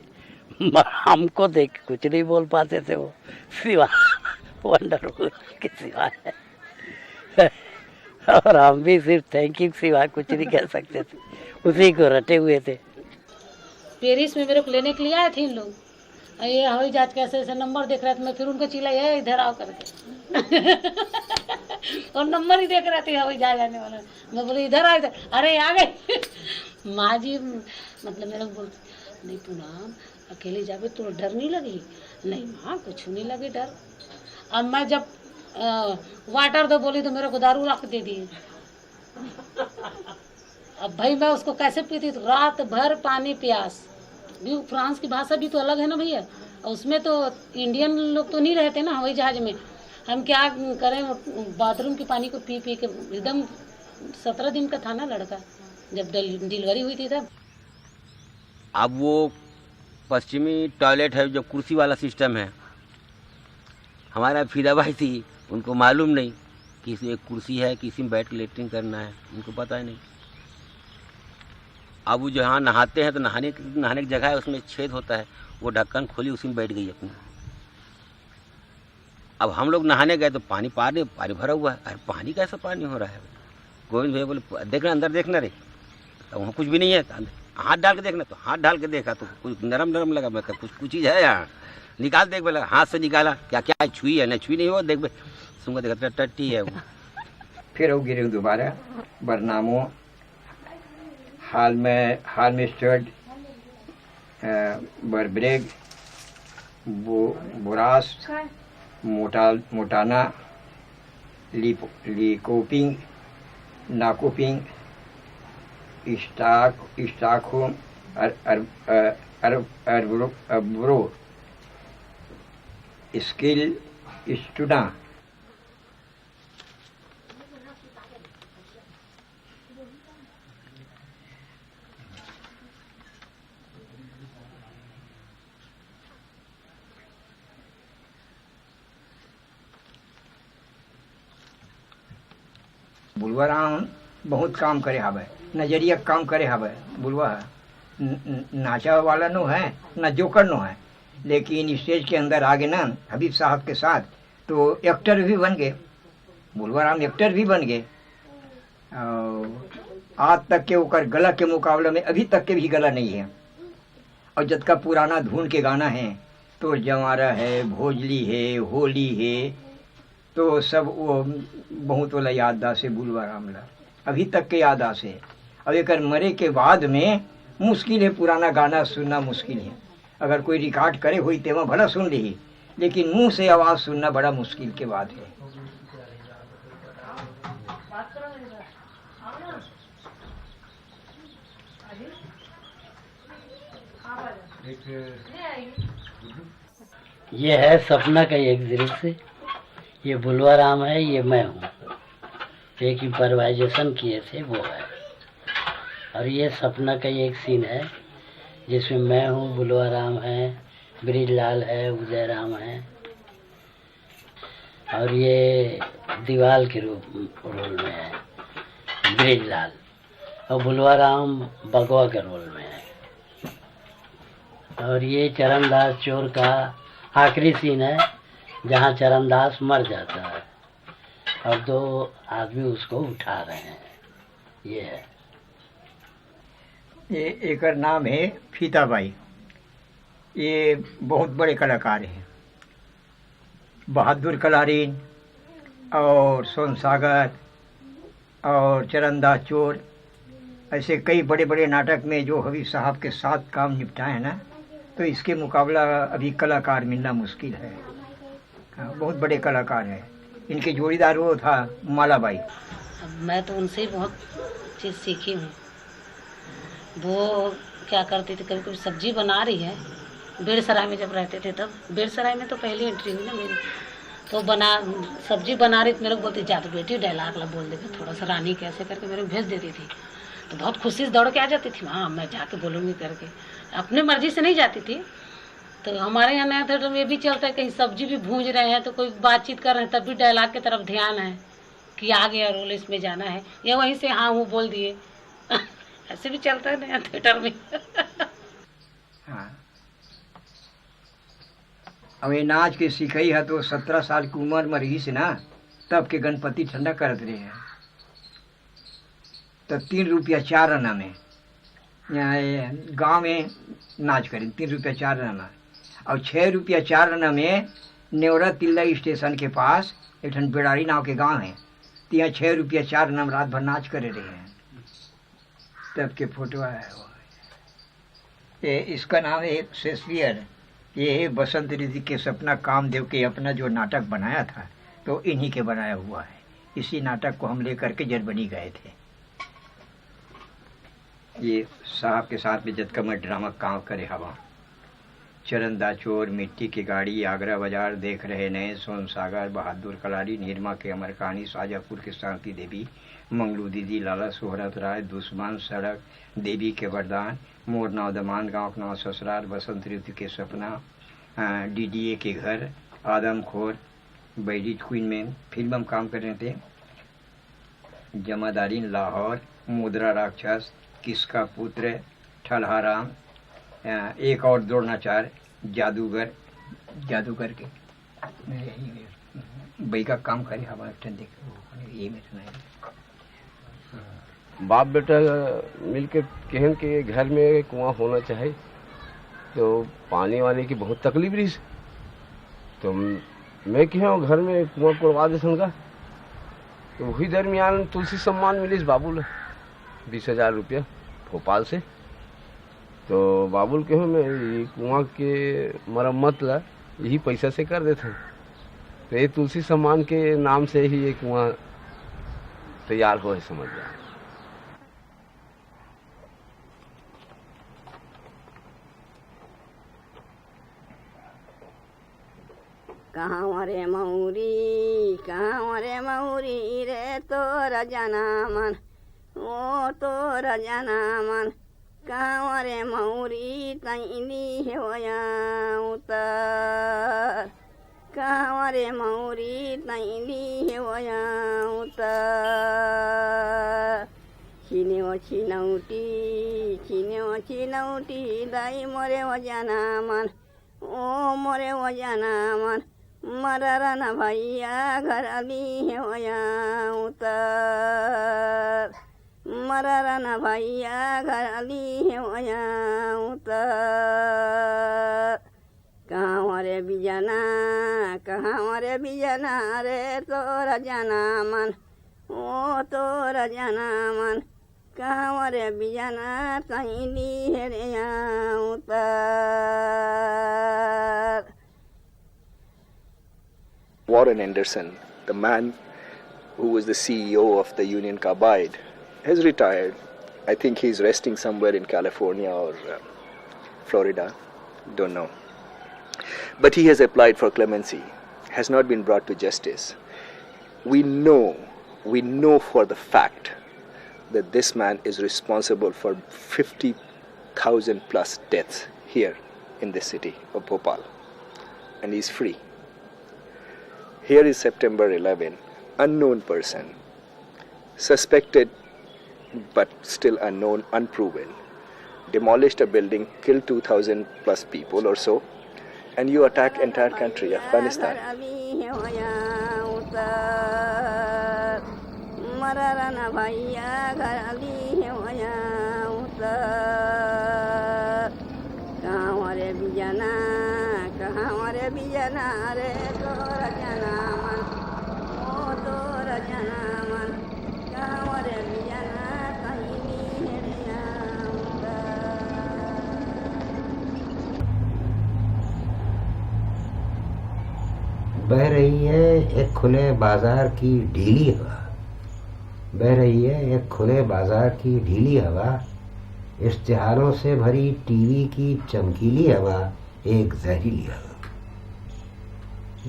हमको देख के कुछ नहीं बोल पाते थे वो, सिवा वंडरफुल के सिवाय। और हम भी सिर्फ थैंक यू सिवा कुछ नहीं कह सकते थे, उसी को रटे हुए थे। पेरिस में मेरे को लेने के लिए आए थे इन लोग, ये हवाई जहाज कैसे ऐसे नंबर देख रहा था, मैं फिर उनको चिल्लाई है इधर आओ करके और नंबर ही देख रहे थे हवाई जहाज आने वाला। मैं बोले इधर आ, इधर, अरे आ गए माँ जी। मतलब मेरे को बोलते नहीं पूनम अकेले जावे तो डर नहीं लगी? नहीं माँ कुछ नहीं लगे डर। अब मैं जब वाटर दो बोली तो मेरे को दारू रख दे दी। अब भाई मैं उसको कैसे पीती, तो रात भर पानी प्यास। भी फ्रांस की भाषा भी तो अलग है ना भैया, और उसमें तो इंडियन लोग तो नहीं रहते ना हवाई जहाज में, हम क्या करें, बाथरूम के पानी को पी के एकदम। 17 दिन का था ना लड़का, जब डिलीवरी हुई थी तब। अब वो पश्चिमी टॉयलेट है जो कुर्सी वाला सिस्टम है, हमारा फिदा भाई थी, उनको मालूम नहीं कि इसमें एक कुर्सी है, किसी में बैठ के लेटरिन करना है, उनको पता ही नहीं। अब वो जहाँ नहाते हैं तो नहाने की जगह है, उसमें छेद होता है, वो ढक्कन खोली उसी में बैठ गई अपनी। अब हम लोग नहाने गए तो पानी भरा हुआ है। अरे पानी कैसा पानी हो रहा है? गोविंद भैया बोले देखना अंदर देखना रे, तो वहाँ कुछ भी नहीं है, हाथ डाल के देखना। तो हाथ डाल के देखा तो कुछ नरम लगा, मतलब कुछ चीज़ है यहाँ, निकाल देख बोला, हाथ से निकाला, क्या छुई है? नहीं छुई नहीं हो, देख भाई सुनकर देखा टट्टी है वो। फिर वो गिरे दोबारा बरनामो, हाल में स्टड, बरब्रेग, बोरास, मोटाना, लिकोपिंग, नाकोपिंग, स्टॉकहोम, अरब्रो, स्किल, स्टूडा। बुलवा राम बहुत काम करे हवे, नजरिया काम करे हवे। बुलवा नाचा वाला नो है ना जोकर नो है, लेकिन स्टेज के अंदर आगे ना हबीब साहब के साथ तो एक्टर भी बन गए। बुलवा राम एक्टर भी बन गए। आज तक के ओकर गला के मुकाबले में अभी तक के भी गला नहीं है। और जब का पुराना धुन के गाना है तो जवारा है, भोजली है, होली है, तो सब वो बहुत वाला याददाश्त है बुलवा राम ला, अभी तक के याददाश्त है। अब एक मरे के बाद में मुश्किल है, पुराना गाना सुनना मुश्किल है। अगर कोई रिकॉर्ड करे हुई तो वह भला सुन ली, लेकिन मुंह से आवाज़ सुनना बड़ा मुश्किल के बात है। ये है सपना का एक दृश्य, ये बुलवा राम है, ये मैं हूँ। एक इम्प्रोवाइजेशन किए थे वो है। और ये सपना का एक सीन है जिसमें मैं हूँ, बुलवा राम है, ब्रिजलाल है, उदय राम है, और ये दीवाल के रोल में है ब्रिजलाल, और बुलवा राम बगवा के रोल में है। और ये चरणदास चोर का आखिरी सीन है जहाँ चरणदास मर जाता है और दो आदमी उसको उठा रहे हैं। ये है। ये एक नाम है फीताबाई। ये बहुत बड़े कलाकार हैं। बहादुर कलारीन और सोनसागर और चरणदास चोर, ऐसे कई बड़े बड़े नाटक में जो हबीब साहब के साथ काम निपटाए हैं ना, तो इसके मुकाबला अभी कलाकार मिलना मुश्किल है। बहुत बड़े कलाकार हैं। इनके जोड़ीदार वो था मालाबाई। मैं तो उनसे ही बहुत चीज़ सीखी हूँ। वो क्या करती थी, कभी कभी सब्जी बना रही है, बेड़सराय में जब रहते थे तब, बेड़सराय में तो पहली एंट्री हुई ना मेरी, तो सब्जी बना रही थी, मेरे को बोलती जा तो बेटी डायलॉग ला बोल देगी थोड़ा सा, रानी कैसे करके मेरे को भेज देती थी। तो बहुत खुशी से दौड़ के आ जाती थी, हाँ मैं जाके बोलूँगी करके। अपने मर्जी से नहीं जाती थी। तो हमारे यहाँ नया थिएटर में ये भी चलता है, कहीं सब्जी भी भूंज रहे हैं तो कोई बातचीत कर रहे हैं, तब भी डायलॉग की तरफ ध्यान है कि आ गया रोल, इसमें जाना है, या वहीं से हाँ हूँ बोल दिए। ऐसे भी चलता है नया थिएटर में। हाँ। अब ये नाच के सीखई है तो 17 साल की उम्र में रही से ना, तब के गणपति ठंडा करत रहे हैं। तो 3 रुपया 4 आना में यहाँ गाँव में नाच करें, 3 रुपया 4 आना में। और 6 रुपया 4 आना में नेवरा तिल्ला स्टेशन के पास एक ठन बेड़ारी नाव के गांव है, तो यहाँ 6 रुपया 4 आना में रात भर नाच करे रहे हैं। तब के फोटो आया है वो। ये इसका नाम है शेक्सपियर। ये है बसंत ऋतु के सपना कामदेव के अपना जो नाटक बनाया था, तो इन्हीं के बनाया हुआ है। इसी नाटक को हम लेकर के जर्मनी गए थे। ये साहब के साथ में जद मैं ड्रामा काम करे हवा। चरणदास चोर, मिट्टी की गाड़ी, आगरा बाजार, देख रहे नए, सोनसागर, बहादुर कलारी, निर्मा के अमर कहानी, शाजापुर की शांति देवी, मंगलू दीदी, लाला सोहरत राय, दुश्मन, सड़क, देवी के वरदान, मोर नाव दमान, गाँव का नाव ससुराल, बसंत ऋतु के सपना, DDA के घर, आदमखोर, बैरिज क्वीन में फिल्म में काम कर रहे थे, जमादारीन, लाहौर, मुद्रा राक्षस, किसका पुत्र, ठलहाराम, एक और द्रोणाचार्य, जादूगर के बई का काम करे हमारे देख ये मेरे बाप बेटा मिलके कहन के घर में कुआं होना चाहिए, तो पानी वाने की बहुत तकलीफ रही। तो मैं क्या घर में कुआं करवा दे संगा, तो वही दरमियान तुलसी सम्मान मिली बाबुल 20,000 रुपया भोपाल से। तो बाबुल के मैं ये कुआं के मरम्मत ला यही पैसा से कर देते हैं। तो ये तुलसी सम्मान के नाम से ही ये कुआं तैयार हो है, समझ जाए। कहाँ रे मऊरी रे तोरा जनामन, ओ तोरा जनामन, कहाँ रे मऊरी तैनी होया उतर, कहाँ रे मऊरी तैनी होया उतर। छिनौटी छिन्यो छिनौटी दाई मोरे वजना मन ओ मोरे वजना मन मरर न भैया घर अली होया उतर मरर न भैया घर अली होया उतर कहाँ रे बिजना कहाँ रे बिजना रे तोरा जना मन ओ तोरा जना मन कहाँ रे बिजना तैली हेरिया उतर। Warren Anderson, the man who was the CEO of the Union Carbide, has retired. I think he's resting somewhere in California or Florida, don't know. But he has applied for clemency, has not been brought to justice. We know for the fact that this man is responsible for 50,000 plus deaths here in this city of Bhopal, and he's free. Here is September 11, unknown person, suspected but still unknown, unproven, demolished a building, killed 2,000 plus people or so, and you attack entire country, Afghanistan. बह रही है एक खुले बाजार की ढीली हवा, बह रही है एक खुले बाजार की ढीली हवा, इश्तिहारों से भरी टीवी की चमकीली हवा, एक जहरीली हवा।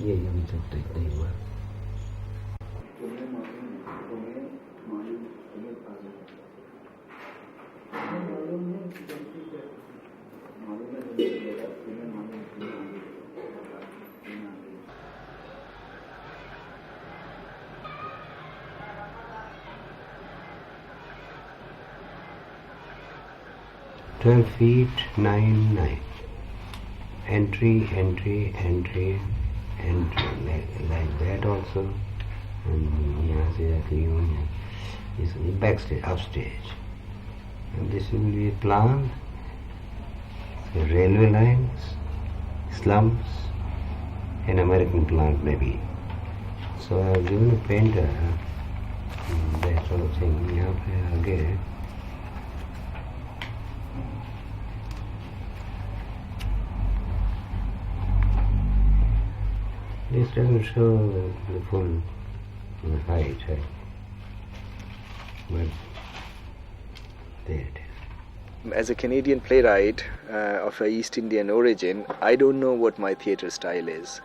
ये अभी तक तो इतना ही हुआ। feet 9 entry like that also, and यहाँ से जाके is backstage, upstage, and this will be planned, railway lines, slums, an American plant maybe. So I have given a painter that sort of thing. यहाँ पे आगे this doesn't show the full height, but there it is. As a Canadian playwright of East Indian origin, I don't know what my theatre style is.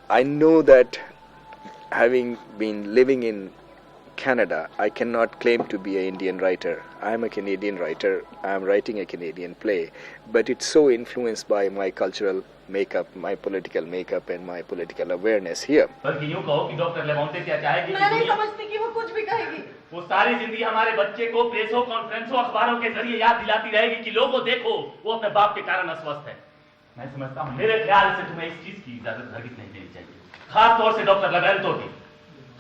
I know that having been living in Canada, I cannot claim to be an Indian writer. I am a Canadian writer. I am writing a Canadian play, but it's so influenced by my cultural makeup, my political makeup, and my political awareness here. बल्कि यूँ कहो कि doctor लेमोंटे क्या चाहेगी? मैं नहीं समझती कि वो कुछ भी कहेगी। वो सारी जिंदगी हमारे बच्चे को प्रेसों, कॉन्फ्रेंसों, अखबारों के जरिए याद दिलाती रहेगी कि लोगों देखो वो अपने बाप के कारण अस्वस्थ है। मैं समझता हूँ मेरे ख्याल से तुम्हें इस चीज की इजाजत हरगिज़ नहीं देनी चाहिए, खास तौर से डॉक्टर लबेंतो की,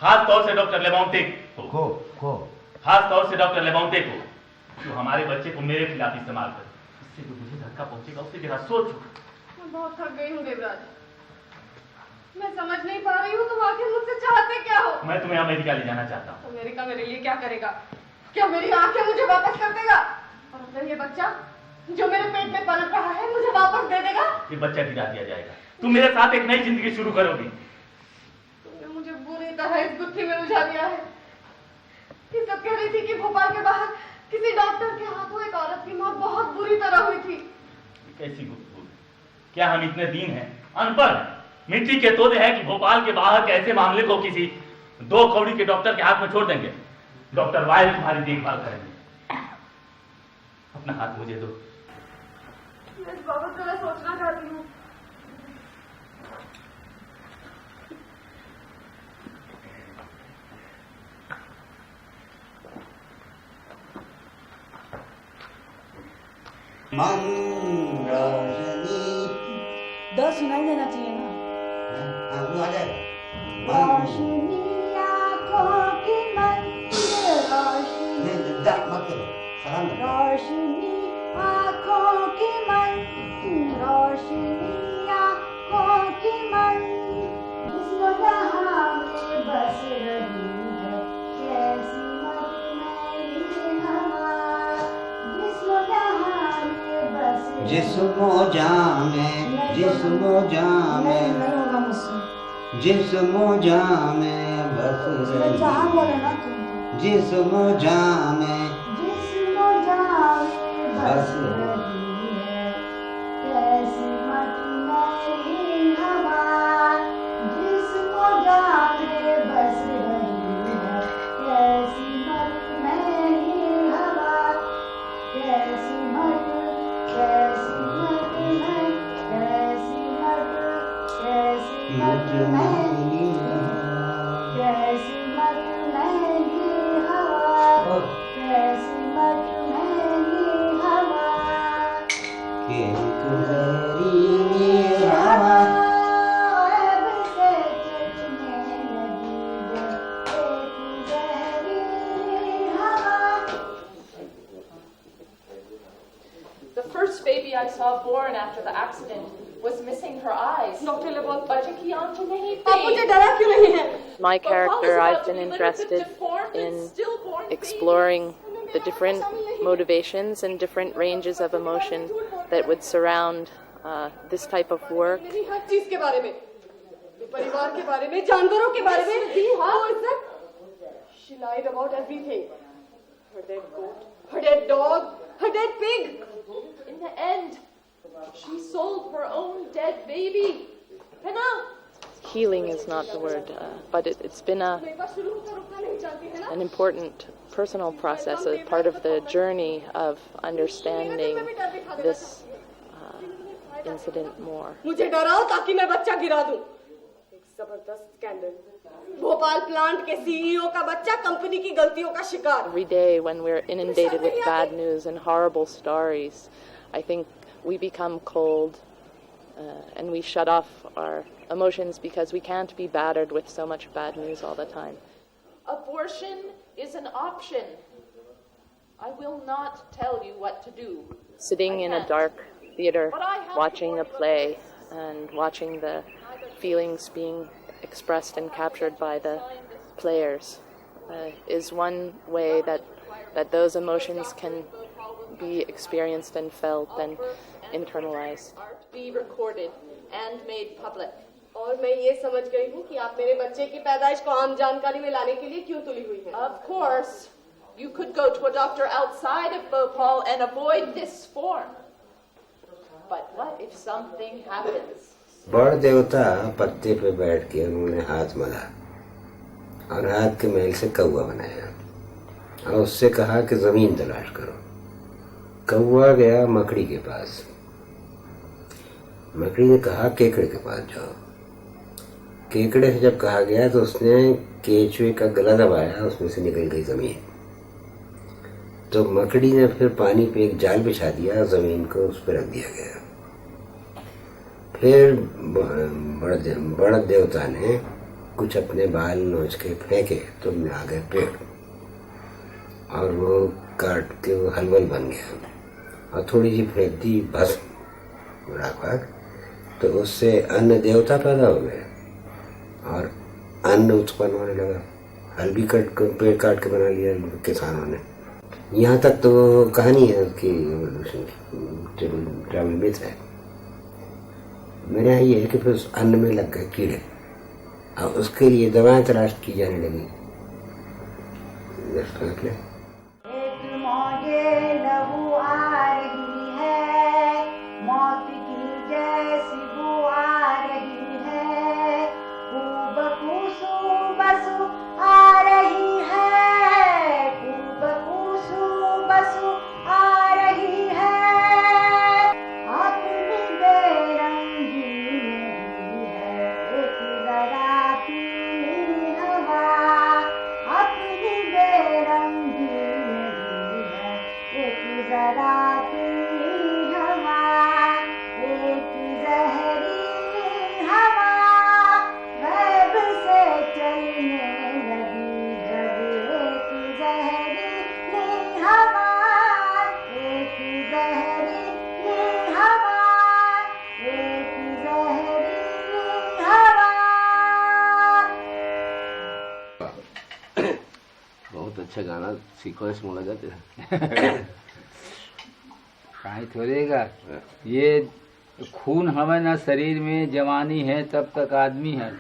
खास तौर से डॉक्टर लेमोंटे को, खास तौर से डॉक्टर लेमोंटे को, जो हमारे बच्चे को मेरे खिलाफ इस्तेमाल कर, इससे जो मुझे धक्का पहुंचेगा उससे जरा सोचो। मैं बहुत थक गई हूँ देवराज, मैं समझ नहीं पा रही हूँ तुम आखिर मुझसे चाहते क्या हो? मैं तुम्हें अमेरिका ले जाना चाहता हूँ। अमेरिका मेरे लिए क्या करेगा? क्या मेरी आंखें मुझे वापस कर देगा? और अगर ये बच्चा जो मेरे पेट में पनप रहा है मुझे वापस दे देगा? ये बच्चा गिरा दिया जाएगा, तुम मेरे साथ एक नई जिंदगी शुरू करोगी। तुमने मुझे बुरी तरह इस गुत्थी में उलझा दिया है। ये सब कह रही थी कि भोपाल के बाहर किसी डॉक्टर के हाथों एक औरत की मौत बहुत बुरी तरह हुई थी। कैसी गुफ्तगू? क्या हम इतने दीन हैं, अनपढ़ हैं, मिट्टी के तोड़े हैं कि भोपाल के बाहर के ऐसे मामले को किसी 2 कौड़ी के डॉक्टर के हाथ में छोड़ देंगे? डॉक्टर वाइल तुम्हारी देखभाल करेंगे। अपना हाथ मुझे दो। मैं इस बाबत जरा सोचना चाहती हूँ। मन रोशनी द सुनाई देना चाहिए ना। आ जाएगा। रोशनी आँखों की मंदिर रोशनी मत करो, आराम करो। रोशनी आँखों की मंदिर रोशनी आँखों की मंदिर जिस्म जहाँ में बस रही है कैसी मत मेरी हवा जिस्म जहाँ में बस जिस्मो जाँ में जिस्मो जाँ में जिस्मो जाँ में बस रही जहाँ बोले ना तुम जिस्मो जाँ में बस रही है कैसी मत मेरी हवा जिस्मो जाँ में बस रही है कैसी मत मेरी हवा कैसी मत मैं कैसी मत मेरी कैसी मत मेरी हवा कैसी मत मेरी हवा के गुजरी हवा अब से चचने लगी एक जहरीली हवा। The first baby I saw born after the accident was missing her eyes. My character, I've been interested in exploring the different motivations and different ranges of emotion that would surround this type of work. She lied about everything. Her dead goat, her dead dog, her dead pig. In the end, she sold her own dead baby. Penna! Healing is not the word, but it's been an important personal process, a part of the journey of understanding this incident more. मुझे डराओ ताकि मैं बच्चा गिरा दूं। एक जबरदस्त scandal. Bhopal plant के CEO का बच्चा कंपनी की गलतियों का शिकार। Every day when we're inundated with bad news and horrible stories, I think we become cold and we shut off our emotions because we can't be battered with so much bad news all the time. Abortion is an option. I will not tell you what to do. Sitting in a dark theater, watching a play and watching the feelings being expressed and captured by the players is one way that those emotions can be experienced and felt and internalized. Be recorded and made public. और मैं ये समझ गई हूँ कि आप मेरे बच्चे की पैदाइश को आम जानकारी में लाने के लिए क्यों तुली हुई हैं। Of course, you could go to a doctor outside of Bhopal and avoid this form. But what if something happens? बड़ देवता पत्ते पे बैठ के उन्होंने हाथ मला और हाथ के मैल से कौवा बनाया और उससे कहा कि जमीन तलाश करो। कौवा गया मकड़ी के पास। मकड़ी ने कहा केकड़े के पास जाओ। केकड़े से जब कहा गया तो उसने केचुए का गला दबाया, उसमें से निकल गई जमीन। तो मकड़ी ने फिर पानी पे एक जाल बिछा दिया और जमीन को उस पर रख दिया गया। फिर बड़ देवता ने कुछ अपने बाल नोच के फेंके तो आ गए पेड़ और वो काट के वो हलवल बन गया और थोड़ी सी फेंक दी भस्म राख, तो उससे अन्न देवता पैदा हो गए और अन्न उत्पन्न होने लगा। हल भी पेड़ काट के बना लिया किसानों ने। यहाँ तक तो कहानी है उसकी, ट्रैवल मिथ है। मेरे यहाँ ये है कि फिर उस अन्न में लग गए कीड़े और उसके लिए दवाएं तलाश की जाने लगी। एक मौजे लहू आ रही है, मौत की जैसी बू आ रही है, खूब खूसू बसु आ रही है, खूब खूसू बसु आ रही है। अपनी बेरंगी नहीं है एक जरा पीली हवा, अपनी बेरंगी नहीं है बहुत अच्छा गाना सीखो इस मोला जाते हैं। कहीं थोड़ेगा ये खून हमें ना शरीर में जवानी है तब तक आदमी है,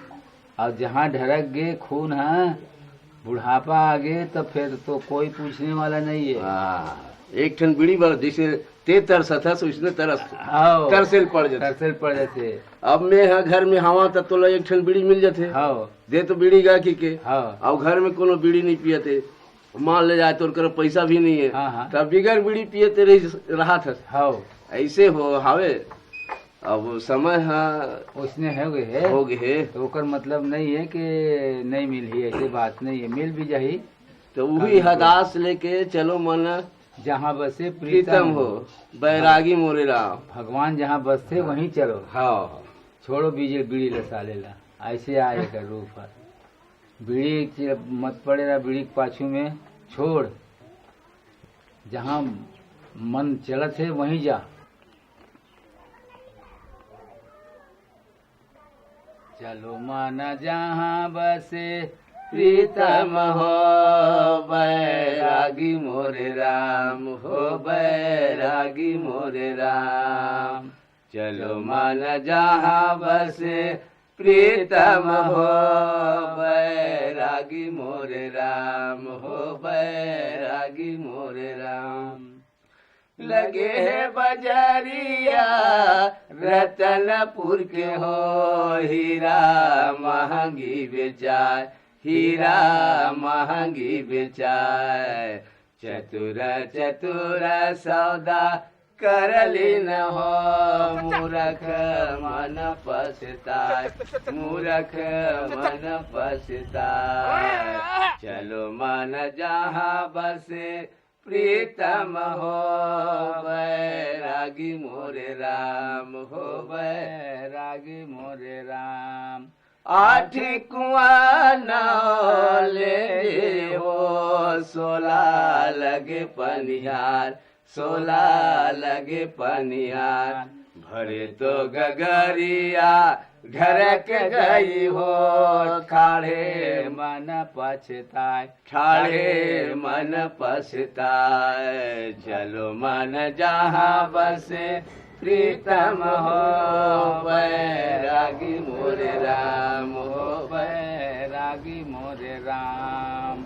और जहाँ ढरक गए खून है बुढ़ापा आ गए तो फिर तो कोई पूछने वाला नहीं है। एक ठन बीड़ी बड़ा जैसे ते तरस था उसने तरसेल पड़ जाते। अब मैं हाँ घर में हवा तब तो एक ठन बीड़ी मिल जाते दे तो बीड़ी गा के अब घर में कोनो बीड़ी नहीं पियते, मान ले जाए तो उनका पैसा भी नहीं है तब बिगर बीड़ी पियते रहा था। ऐसे हो हावे अब समय उसने हो गए तो ओकर मतलब नहीं है कि नहीं मिली, ऐसी बात नहीं है, मिल भी जाही तो वही हदास लेके चलो मन जहाँ बसे प्रीतम हो बैरागी मोरे राम। भगवान जहाँ बसते वहीं चलो। छोड़ो बीजे बीड़ी लसा लेला, ऐसे आए का रूप है। बीड़ी मत पड़ेगा बीड़ी के पाछू में, छोड़ जहाँ मन चलत है वहीं जा। चलो माना जहाँ बसे प्रीतम हो बैरागी मोरे राम, हो बैरागी मोरे राम। चलो माना जहाँ बसे प्रीतम हो बैरागी मोरे राम, हो बैरागी मोरे राम। लगे है बजरिया रतनपुर के हो, हीरा महंगी बेचाए, हीरा महंगी बेचाए। चतुर चतुर सौदा करली न हो, मूर्ख मन पछताए, मूर्ख मन पछताए। चलो मन जहाँ बसे प्रीतम हो बैरागी मोरे राम, हो बैरागी मोरे राम। आठ कुआं नाव ले हो, 16 लगे पनिहार, 16 लगे पनिहार। भरे तो गगरिया ढरक गई हो, ठाढ़े मन पछताए, ठाढ़े मन पछताए। चलो मन जहाँ बसे प्रीतम हो बैरागी मोरे राम, हो बैरागी मोरे राम।